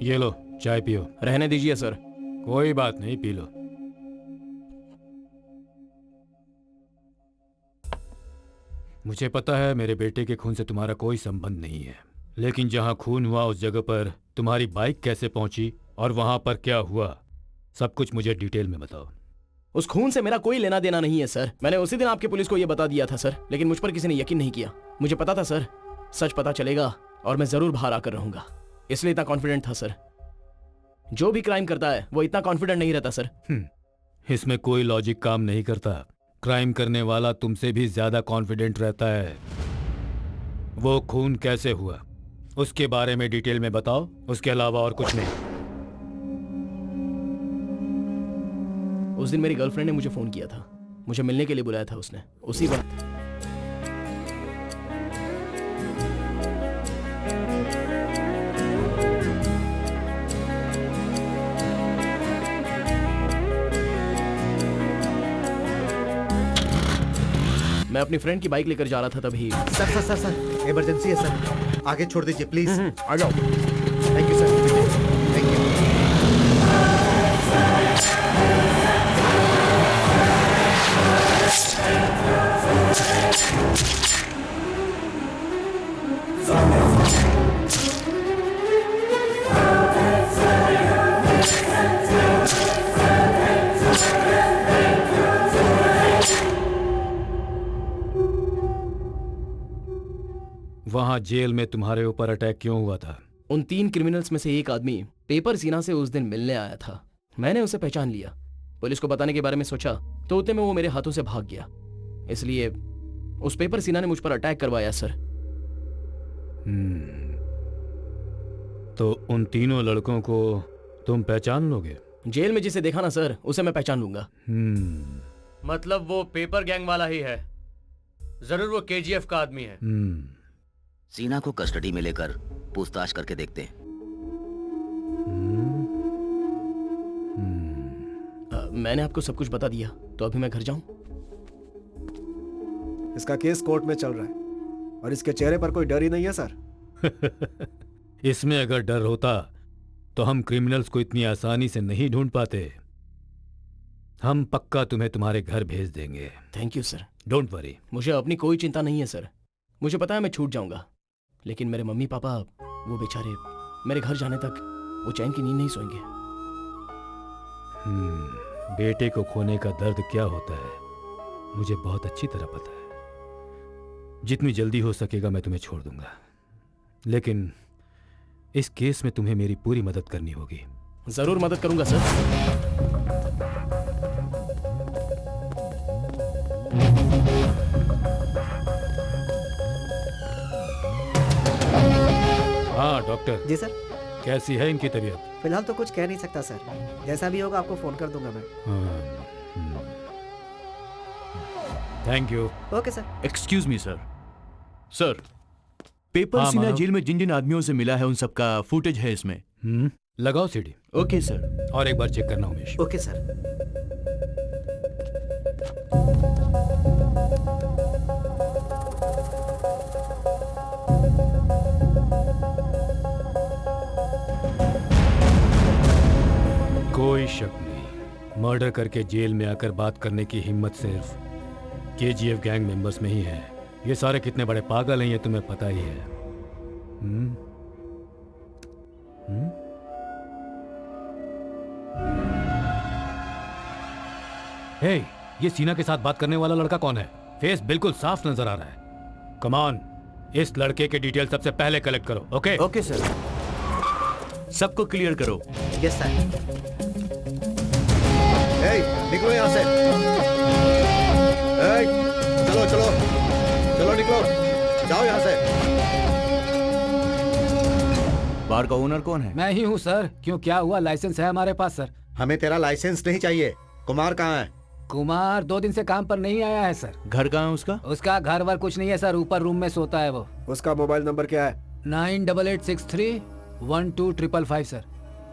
ये लो, चाय पियो। रहने दीजिए सर। कोई बात नहीं, पी लो। मुझे पता है मेरे बेटे के खून से तुम्हारा कोई संबंध नहीं है, लेकिन जहां खून हुआ उस जगह पर तुम्हारी बाइक कैसे पहुंची और वहां पर क्या हुआ, सब कुछ मुझे डिटेल में बताओ। उस खून से मेरा कोई लेना देना नहीं है सर। मैंने उसी दिन आपकी पुलिस को यह बता दिया था सर, लेकिन मुझ पर किसी ने यकीन नहीं किया। मुझे पता था सर, सच पता चलेगा और मैं जरूर बाहर आकर रहूंगा, इसलिए इतना कॉन्फिडेंट था सर। जो भी क्राइम करता है वो इतना कॉन्फिडेंट नहीं रहता सर। इसमें कोई लॉजिक काम नहीं करता। क्राइम करने वाला तुमसे भी ज्यादा कॉन्फिडेंट रहता है। वो खून कैसे हुआ उसके बारे में डिटेल में बताओ, उसके अलावा और कुछ नहीं। उस दिन मेरी गर्लफ्रेंड ने मुझे फोन किया था, मुझे मिलने के लिए बुलाया था उसने। उसी वक्त मैं अपनी फ्रेंड की बाइक लेकर जा रहा था तभी। Sir sir sir sir emergency है सर, आगे छोड़ दीजिए प्लीज। आ जाओ। Thank you sir, thank you. वहां जेल में तुम्हारे ऊपर अटैक क्यों हुआ था? उन 3 क्रिमिनल्स में से एक आदमी पेपर सीना से उस दिन मिलने आया था। मैंने उसे पहचान लिया। पुलिस को बताने के बारे में सोचा तो उतने में वो मेरे हाथों से भाग गया। इसलिए उस पेपर सीना ने मुझ पर अटैक करवाया सर। तो उन तीनों लड़कों को तुम पहचान लोगे? जेल में जिसे देखा ना सर, उसे मैं पहचान लूंगा। मतलब वो पेपर गैंग वाला ही है? जरूर वो केजीएफ का आदमी है। सीना को कस्टडी में लेकर पूछताछ करके देखते हैं। मैंने आपको सब कुछ बता दिया, तो अभी मैं घर जाऊं? इसका केस कोर्ट में चल रहा है और इसके चेहरे पर कोई डर ही नहीं है सर। इसमें अगर डर होता तो हम क्रिमिनल्स को इतनी आसानी से नहीं ढूंढ पाते। हम पक्का तुम्हें तुम्हारे घर भेज देंगे। Thank you sir. Don't worry. मुझे अपनी कोई चिंता नहीं है सर। मुझे पता है मैं छूट जाऊंगा, लेकिन मेरे मम्मी पापा, वो बेचारे मेरे घर जाने तक वो चैन की नींद नहीं सोएंगे। बेटे को खोने का दर्द क्या होता है मुझे बहुत अच्छी तरह पता है। जितनी जल्दी हो सकेगा मैं तुम्हें छोड़ दूंगा, लेकिन इस केस में तुम्हें मेरी पूरी मदद करनी होगी। जरूर मदद करूंगा सर। हाँ डॉक्टर। जी सर। कैसी है इनकी तबीयत? फिलहाल तो कुछ कह नहीं सकता सर, जैसा भी होगा आपको फोन कर दूंगा मैं। Thank you. Okay sir. Excuse me sir. Sir, paper सीना जेल में जिन जिन आदमियों से मिला है उन सबका फुटेज है इसमें। लगाओ सीडी। Okay sir. और एक बार चेक करना उमेश। Okay sir. कोई शक नहीं, मर्डर करके जेल में आकर बात करने की हिम्मत सिर्फ केजीएफ गैंग मेंबर्स में ही है। ये सारे कितने बड़े पागल हैं ये तुम्हें पता ही है। हे, ये सीना के साथ बात करने वाला लड़का कौन है? फेस बिल्कुल साफ नजर आ रहा है। कम ऑन, इस लड़के के डिटेल सबसे पहले कलेक्ट करो। ओके? Okay sir. सबको क्लियर करो। Yes sir. निकलो यहाँ से। चलो चलो चलो, निकलो, जाओ यहाँ से। बार का ओनर कौन है? मैं ही हूँ सर। क्यों, क्या हुआ? लाइसेंस है हमारे पास सर। हमें तेरा लाइसेंस नहीं चाहिए। कुमार कहाँ है? कुमार 2 दिन से काम पर नहीं आया है सर। घर कहाँ है उसका? उसका घर वर कुछ नहीं है सर, ऊपर रूम में सोता है वो। उसका मोबाइल नंबर क्या है? 9886312555 सर।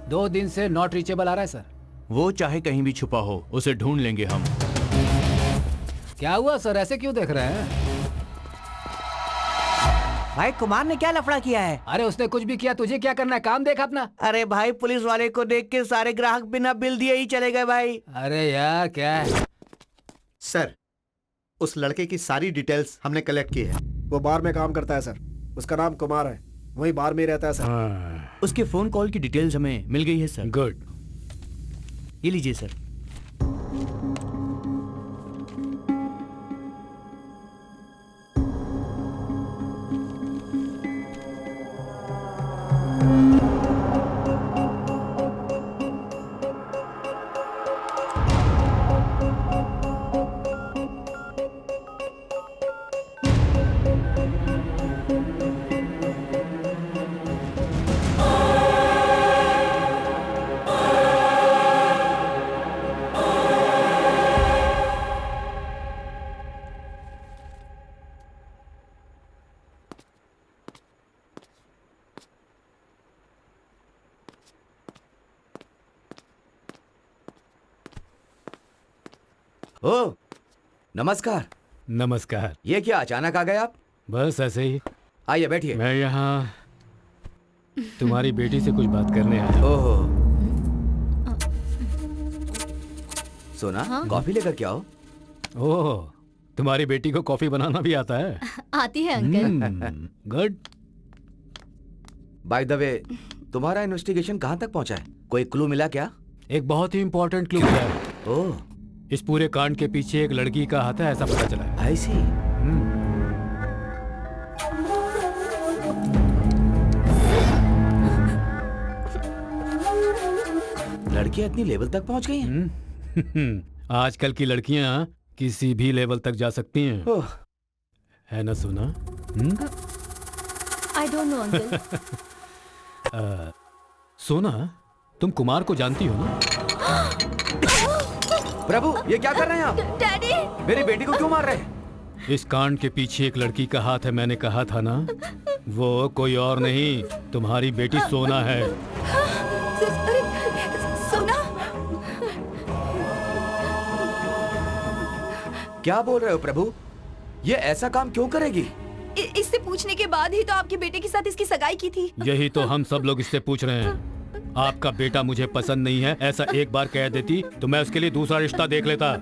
2 दिन से नॉट रीचेबल आ रहा है सर। वो चाहे कहीं भी छुपा हो, उसे ढूंढ लेंगे हम। क्या हुआ सर, ऐसे क्यों देख रहे हैं? भाई कुमार ने क्या लफड़ा किया है? अरे उसने कुछ भी किया, तुझे क्या करना है? काम देख अपना। अरे भाई, पुलिस वाले को देख के सारे ग्राहक बिना बिल दिए ही चले गए भाई। अरे यार क्या है? सर, उस लड़के की सारी डिटेल्स हमने कलेक्ट की है। वो बार में काम करता है सर। उसका नाम कुमार है, वही बार में रहता है सर। उसके फोन कॉल की डिटेल्स हमें मिल गई है सर। गुड। ये लीजिए सर। ओ नमस्कार। नमस्कार। ये क्या अचानक आ गए आप? बस ऐसे ही। आइए बैठिए। मैं यहाँ तुम्हारी बेटी से कुछ बात करने आया। ओहो। सोना कॉफी लेकर के आओ। ओह, तुम्हारी बेटी को कॉफी बनाना भी आता है? आती है uncle. Good. By the way, तुम्हारा इन्वेस्टिगेशन कहाँ तक पहुँचा है? कोई क्लू मिला क्या? एक बहुत ही इम्पोर्टेंट क्लू मिला है। ओह, इस पूरे कांड के पीछे एक लड़की का हाथ है, ऐसा पता चला है। आई सी। लड़कियां इतनी लेवल तक पहुंच गई हैं? आजकल की लड़कियां किसी भी लेवल तक जा सकती हैं। है ना सोना? आई डोंट नो अंकल। सोना, तुम कुमार को जानती हो ना? प्रभु, ये क्या कर रहे हैं आप? डैडी! मेरी बेटी को क्यों मार रहे हैं? इस कांड के पीछे एक लड़की का हाथ है, मैंने कहा था ना। वो कोई और नहीं, तुम्हारी बेटी सोना है। सोना? क्या बोल रहे हो प्रभु? ये ऐसा काम क्यों करेगी? इससे पूछने के बाद ही तो आपके बेटे के साथ इसकी सगाई की थी। यही तो हम सब लोग इससे पूछ रहे हैं। आपका बेटा मुझे पसंद नहीं है, ऐसा एक बार कह देती तो मैं उसके लिए दूसरा रिश्ता देख लेता।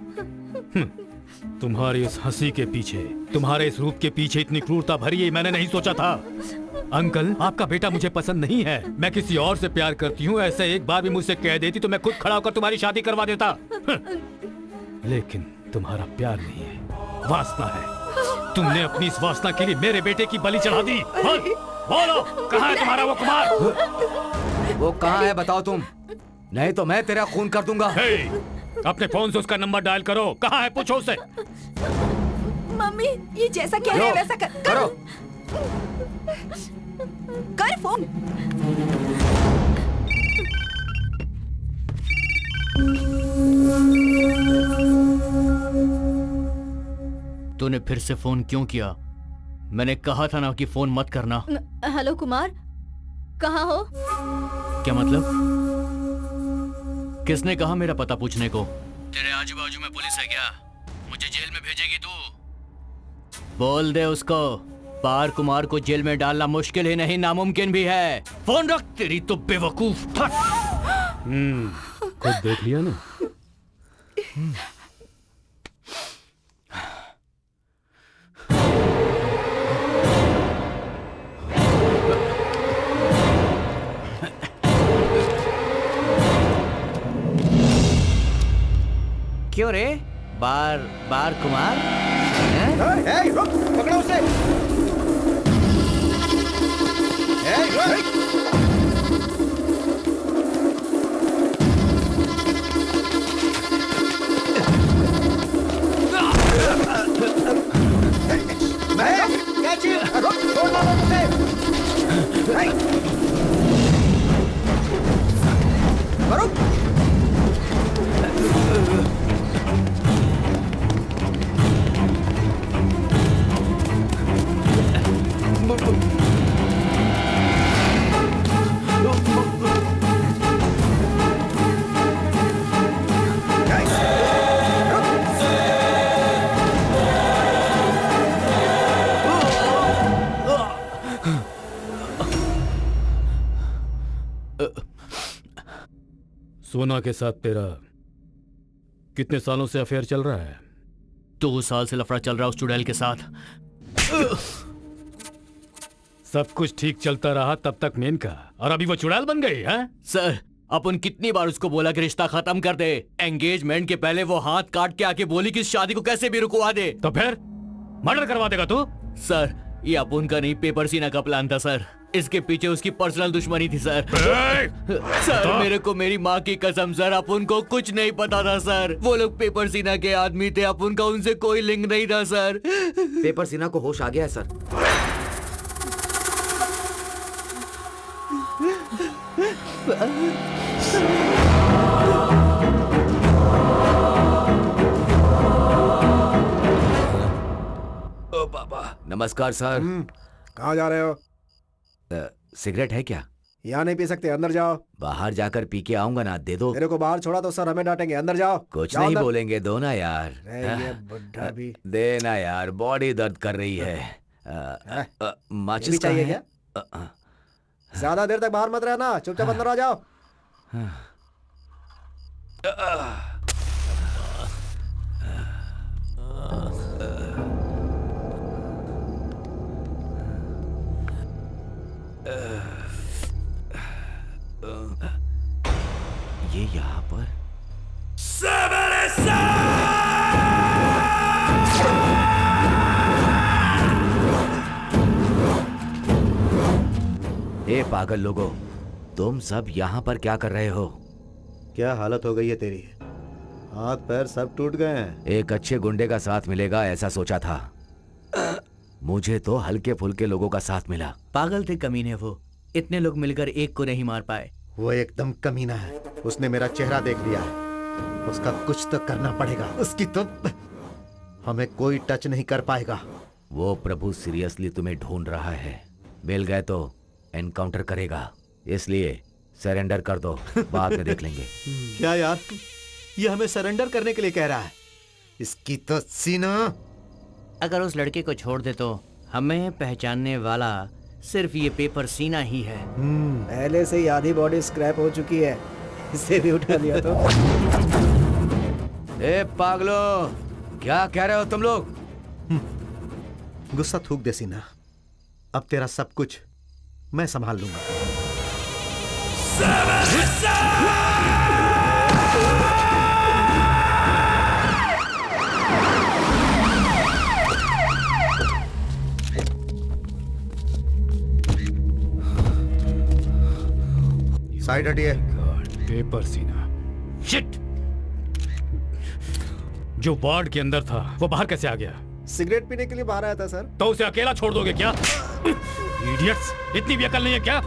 तुम्हारी इस हंसी के पीछे, तुम्हारे इस रूप के पीछे इतनी क्रूरता भरी है, मैंने नहीं सोचा था। अंकल, आपका बेटा मुझे पसंद नहीं है, मैं किसी और से प्यार करती हूँ, ऐसा एक बार भी मुझसे कह देती तो मैं खुद खड़ा होकर तुम्हारी शादी करवा देता। लेकिन तुम्हारा प्यार नहीं है, वासना है। तुमने अपनी इस वासना के लिए मेरे बेटे की बलि चढ़ा दी। बोलो, कहाँ है तुम्हारा वो कुमार? वो कहाँ है बताओ तुम, नहीं तो मैं तेरा खून कर दूंगा। अपने फोन से उसका नंबर डायल करो, कहाँ है पूछो उसे। मम्मी, ये जैसा कह रहे हैं वैसा करो। कर फोन। तूने फिर से फोन क्यों किया? मैंने कहा था ना कि फोन मत करना। हेलो कुमार, कहाँ हो? क्या मतलब? किसने कहा मेरा पता पूछने को? तेरे आजू बाजू में पुलिस है क्या? मुझे जेल में भेजेगी तू? बोल दे उसको, पार कुमार को जेल में डालना मुश्किल ही नहीं, नामुमकिन भी है। फोन रख, तेरी तो बेवकूफ। खुद देख लिया ना। क्यों रे? बार कुमार? रुक, पकड़ो उसे। सोना के साथ तेरा कितने सालों से अफेयर चल रहा है? 2 साल से लफड़ा चल रहा है उस चुड़ैल के साथ। सब कुछ ठीक चलता रहा तब तक मेनका, और अभी वो चुड़ैल बन गई है? सर, अपन कितनी बार उसको बोला कि रिश्ता खत्म कर दे। एंगेजमेंट के पहले वो हाथ काट के आके बोली कि इस शादी को कैसे भी रुकवा दे। तो फिर मर्डर करवा देगा तू? सर, ये अपन का नहीं, पेपर सीना का प्लान था सर। इसके पीछे उसकी पर्सनल दुश्मनी थी सर। सर, मेरे को मेरी माँ की कसम सर, अपन को कुछ नहीं पता था सर। वो लोग पेपर सीना के आदमी थे, अपन का उनसे कोई लिंक नहीं था सर। पेपर सीना को होश आ गया है सर। बाबा। नमस्कार सर। कहाँ जा रहे हो? सिगरेट है क्या? यहाँ नहीं पी सकते, अंदर जाओ। बाहर जाकर पी के आऊंगा ना, दे दो। मेरे को बाहर छोड़ा तो सर हमें डांटेंगे, अंदर जाओ। कुछ जाओ नहीं अंदर। बोलेंगे, दो ना यार। ये बुढ़ा भी। देना यार, बॉडी दर्द कर रही है। ये माचिस भी चाहिए कहाँ क्या? है? ज्यादा देर तक बाहर मत रहना, चुपचाप अंदर आ जाओ। ये यहाँ पर ए पागल लोगों, तुम सब यहाँ पर क्या कर रहे हो? क्या हालत हो गई है तेरी? हाथ पैर सब टूट गए हैं। एक अच्छे गुंडे का साथ मिलेगा ऐसा सोचा था, मुझे तो हल्के फुल्के लोगों का साथ मिला। पागल थे कमीने वो, इतने लोग मिलकर एक को नहीं मार पाए। वो एकदम कमीना है, उसने मेरा चेहरा देख लिया है। उसका कुछ तो करना पड़ेगा, उसकी तो हमें कोई टच नहीं कर पाएगा। वो प्रभु सीरियसली तुम्हें ढूंढ रहा है, मिल गए तो एनकाउंटर करेगा, इसलिए सरेंडर कर दो, बाद में देख लेंगे। क्या यार, ये हमें सरेंडर करने के लिए कह रहा है? इसकी तो सीना। अगर उस लड़के को छोड़ दे तो हमें पहचानने वाला सिर्फ ये पेपर सीना ही है। पहले से ही आधी बॉडी स्क्रैप हो चुकी है, इसे भी उठा लिया तो। ए पागलो, क्या कह रहे हो तुम लोग? गुस्सा थूक दे सीना, अब तेरा सब कुछ मैं संभाल लूंगा। साइड हटिए। पेपर सीना, शिट! जो वार्ड के अंदर था वो बाहर कैसे आ गया? सिगरेट पीने के लिए बाहर आया था सर। तो उसे अकेला छोड़ दोगे क्या? इडियट्स, इतनी भी अकल नहीं है क्या?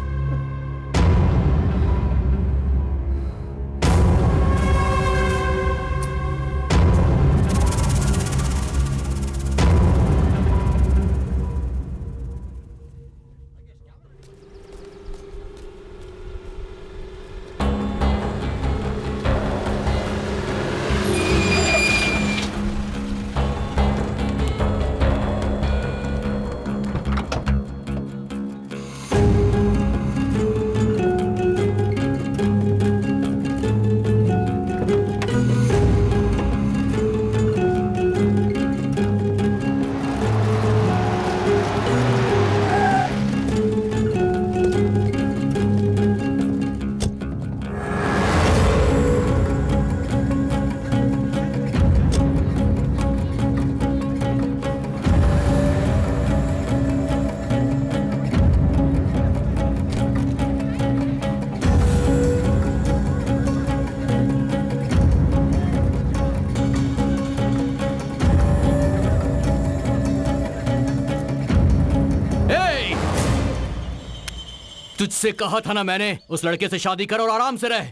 तुझसे कहा था ना मैंने, उस लड़के से शादी कर और आराम से रह।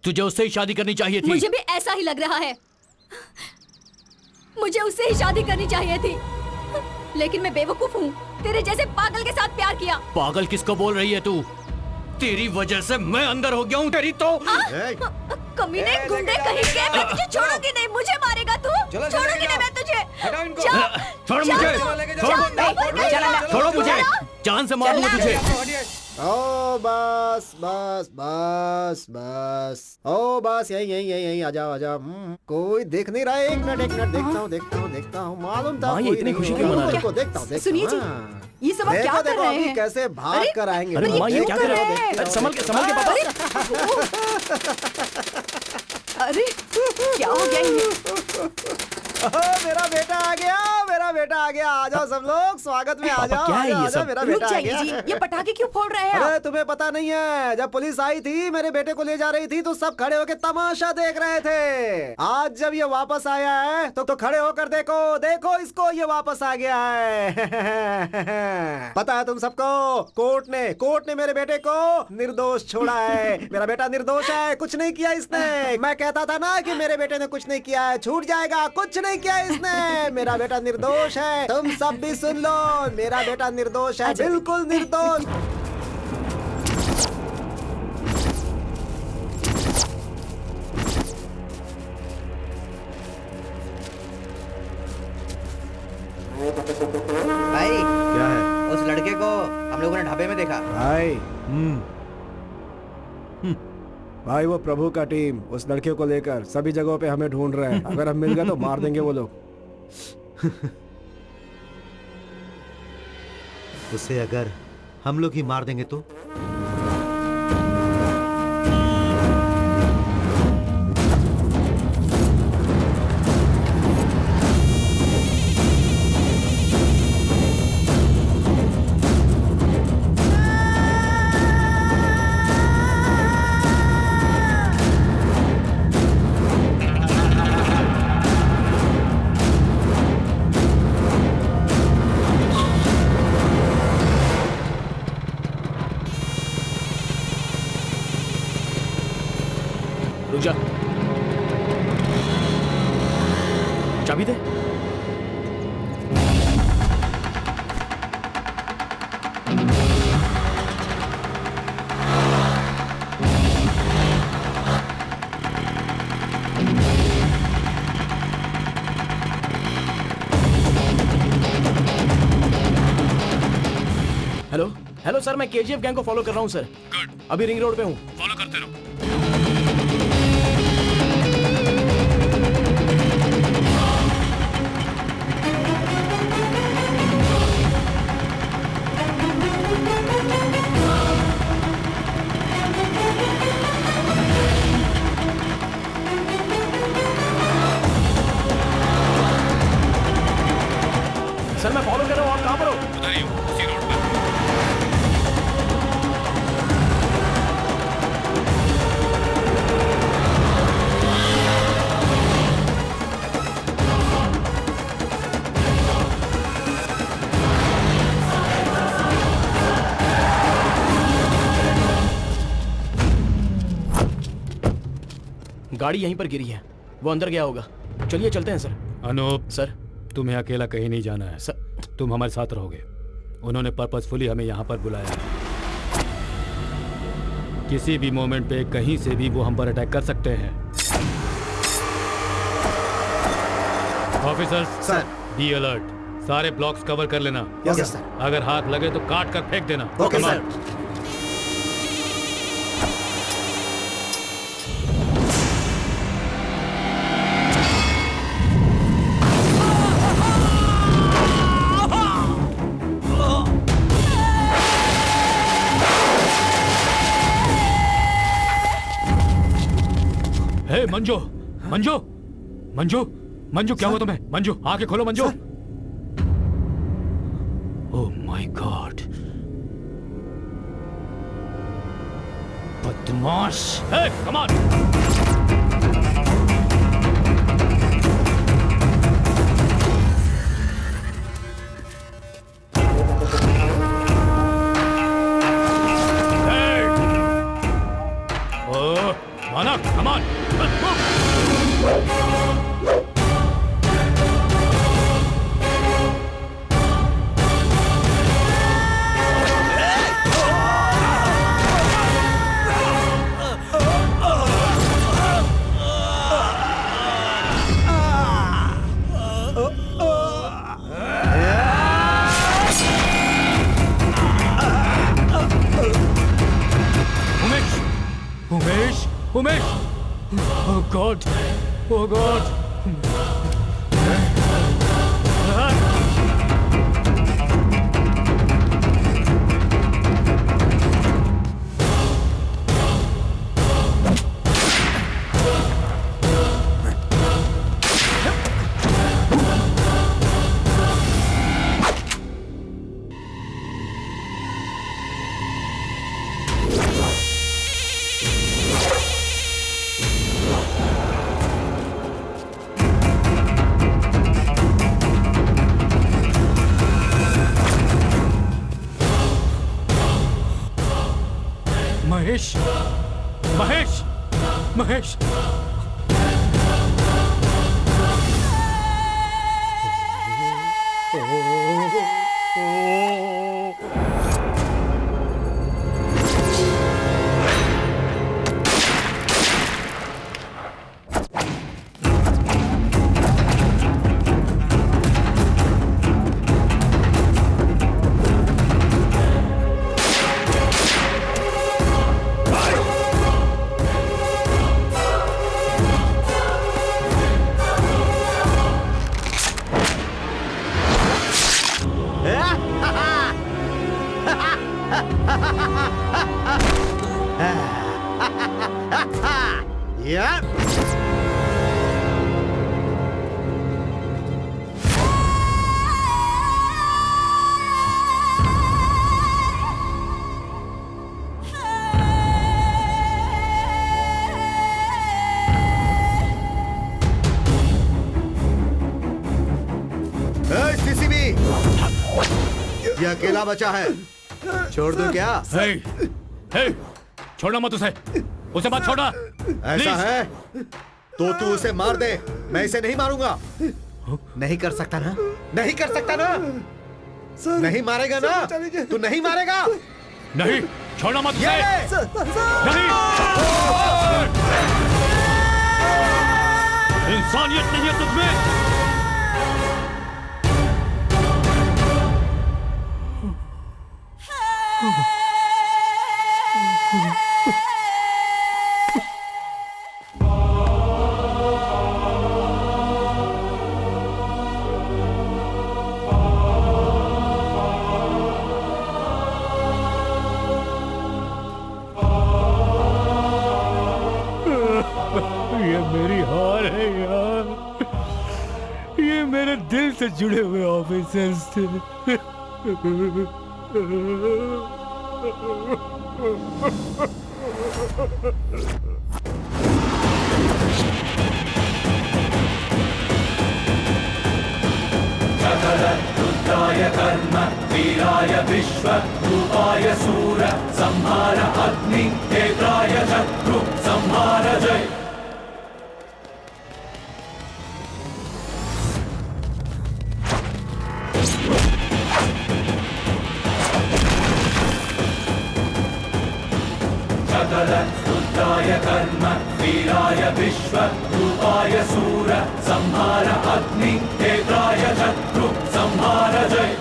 तुझे उससे ही शादी करनी चाहिए थी। मुझे भी ऐसा ही लग रहा है, मुझे उससे ही शादी करनी चाहिए थी, लेकिन मैं बेवकूफ हूँ, तेरे जैसे पागल के साथ प्यार किया। पागल किसको बोल रही है तू? तेरी वजह से मैं अंदर हो गया हूँ तेरी तो। कमीने गुंडे कहीं के, मैं तुझे छोड़ूंगी नहीं, मुझे मारेगा तू? छोड़ूंगी नहीं मैं तुझे। छोड़ मुझे, छोड़ो मुझे, जान से मारूंगा तुझे। ओ बस बस बस बस, ओ बस यही यही यही यही, आ जाओ आ जाओ। कोई देख नहीं रहा है, एक मिनट देखता हूँ, मालूम था कोई इतनी नहीं खुशी होगा। क्यों मना रही देखो, देखता हूँ। सुनिए जी, ये सब आप क्या कर रहे हैं? कैसे भाग कर आएंगे। अरे माँ, ये क्या कर रहे हो? अरे संभल के पापा। अरे क्या हो गया ये? मेरा बेटा आ गया, मेरा बेटा आ गया, आ जाओ सब लोग, स्वागत में आ जाओ। क्या है ये सब? मेरा रुक बेटा आ जाइए गया। जी, ये पटाखे क्यों फोड़ रहे हैं अरे आप? तुम्हें पता नहीं है, जब पुलिस आई थी मेरे बेटे को ले जा रही थी तो सब खड़े होकर तमाशा देख रहे थे। आज जब ये वापस आया है तो खड़े होकर देखो, देखो इसको, ये वापस आ गया है। पता है तुम सबको, कोर्ट ने मेरे बेटे को निर्दोष छोड़ा है। मेरा बेटा निर्दोष है, कुछ नहीं किया इसने। मैं कहता था ना कि मेरे बेटे ने कुछ नहीं किया है, छूट जाएगा, कुछ नहीं किया इसने। मेरा बेटा निर्दोष है, तुम सब भी सुन लो, मेरा बेटा निर्दोष है, बिल्कुल निर्दोष। भाई क्या है उस लड़के को हम लोगों ने ढाबे में देखा। भाई? भाई वो प्रभु का टीम उस लड़के को लेकर सभी जगहों पे हमें ढूंढ रहे हैं। अगर हम मिल गए तो मार देंगे वो लोग। उसे अगर हम लोग ही मार देंगे तो? रुक जा, चाबी दे। हेलो हेलो सर, मैं केजीएफ गैंग को फॉलो कर रहा हूँ सर। गुड, अभी रिंग रोड पे हूँ। फॉलो करते रहो। सर मैं फॉलो कर रहा हूँ, आप कहाँ पर हो? उधर ही हूँ, उसी रोड पर। गाड़ी यहीं पर गिरी है, वो अंदर गया होगा। चलिए चलते हैं सर। अनूप सर, तुम्हें अकेला कहीं नहीं जाना है सर। तुम हमारे साथ रहोगे। उन्होंने पर्पसफुली हमें यहाँ पर बुलाया है। किसी भी मोमेंट पे कहीं से भी वो हम पर अटैक कर सकते हैं। Officers sir, be alert. सारे ब्लॉक्स कवर कर लेना। Yes sir. अगर हाथ लगे तो काट कर फेंक देना। Okay sir. Hey Manju, Manju, Manju, Manju, क्या हुआ तुम्हें? मंजू, आंखें खोलो मंजू। ओह माय गॉड, बदमाश। Hey come on. Oh, Manak, come on. Umesh! Umesh! Oh God! Oh God! Mahesh, Mahesh, Mahesh. या सीसीबी, ये अकेला बचा है, छोड़ दो क्या? छोड़ना मत उसे मत छोड़ना। ऐसा है तो तू उसे मार दे, मैं इसे नहीं मारूंगा। नहीं कर सकता ना, नहीं कर सकता ना, नहीं मारेगा ना, तू नहीं मारेगा। नहीं, छोड़ना मत उसे। नहीं, इंसानियत नहीं है तुझमें। ये मेरी हार है यार, ये मेरे दिल से जुड़े हुए ऑफिसर्स थे। रुद्राय कर्म वीराय विश्व रूपाय सूर संहार अग्नि नेत्राय शत्रु संहार जय। रुद्राय कर्म वीराय विश्व रूपाय सूर संहार अग्नि नेत्राय शत्रु संहार जय।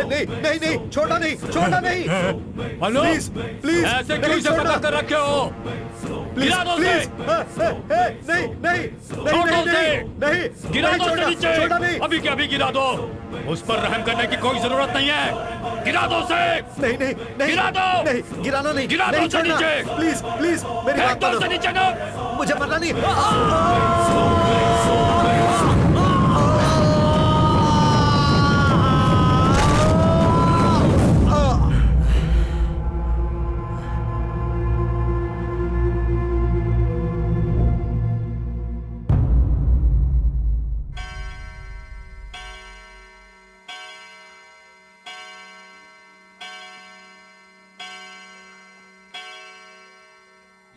नहीं नहीं नहीं, छोड़ना नहीं, छोड़ना नहीं। हेलो, प्लीज प्लीज, ऐसे क्यों इसे पकड़ कर रखे हो? गिरा दो उसे। नहीं नहीं छोड़ो उसे। नहीं, गिरा नहीं दो उसे छोड़ना, नीचे। छोड़ना नहीं। अभी के अभी गिरा दो। उस पर रहम करने की कोई जरूरत नहीं है। गिरा दो उसे। नहीं नहीं नहीं, गिरा दो। नहीं, गिराना नहीं, गिरा दो नहीं उसे छोड़ना। नीचे। प्लीज प्लीज, मेरी फेंक बात दो मानो। उसे नीचे ना। मुझे मरना नहीं।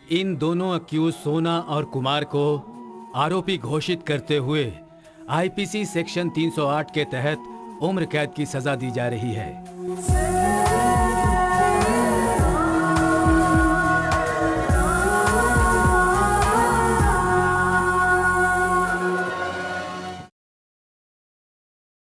इन दोनों अक्यूज सोना और कुमार को आरोपी घोषित करते हुए आईपीसी सेक्शन 308 के तहत उम्र कैद की सजा दी जा रही है।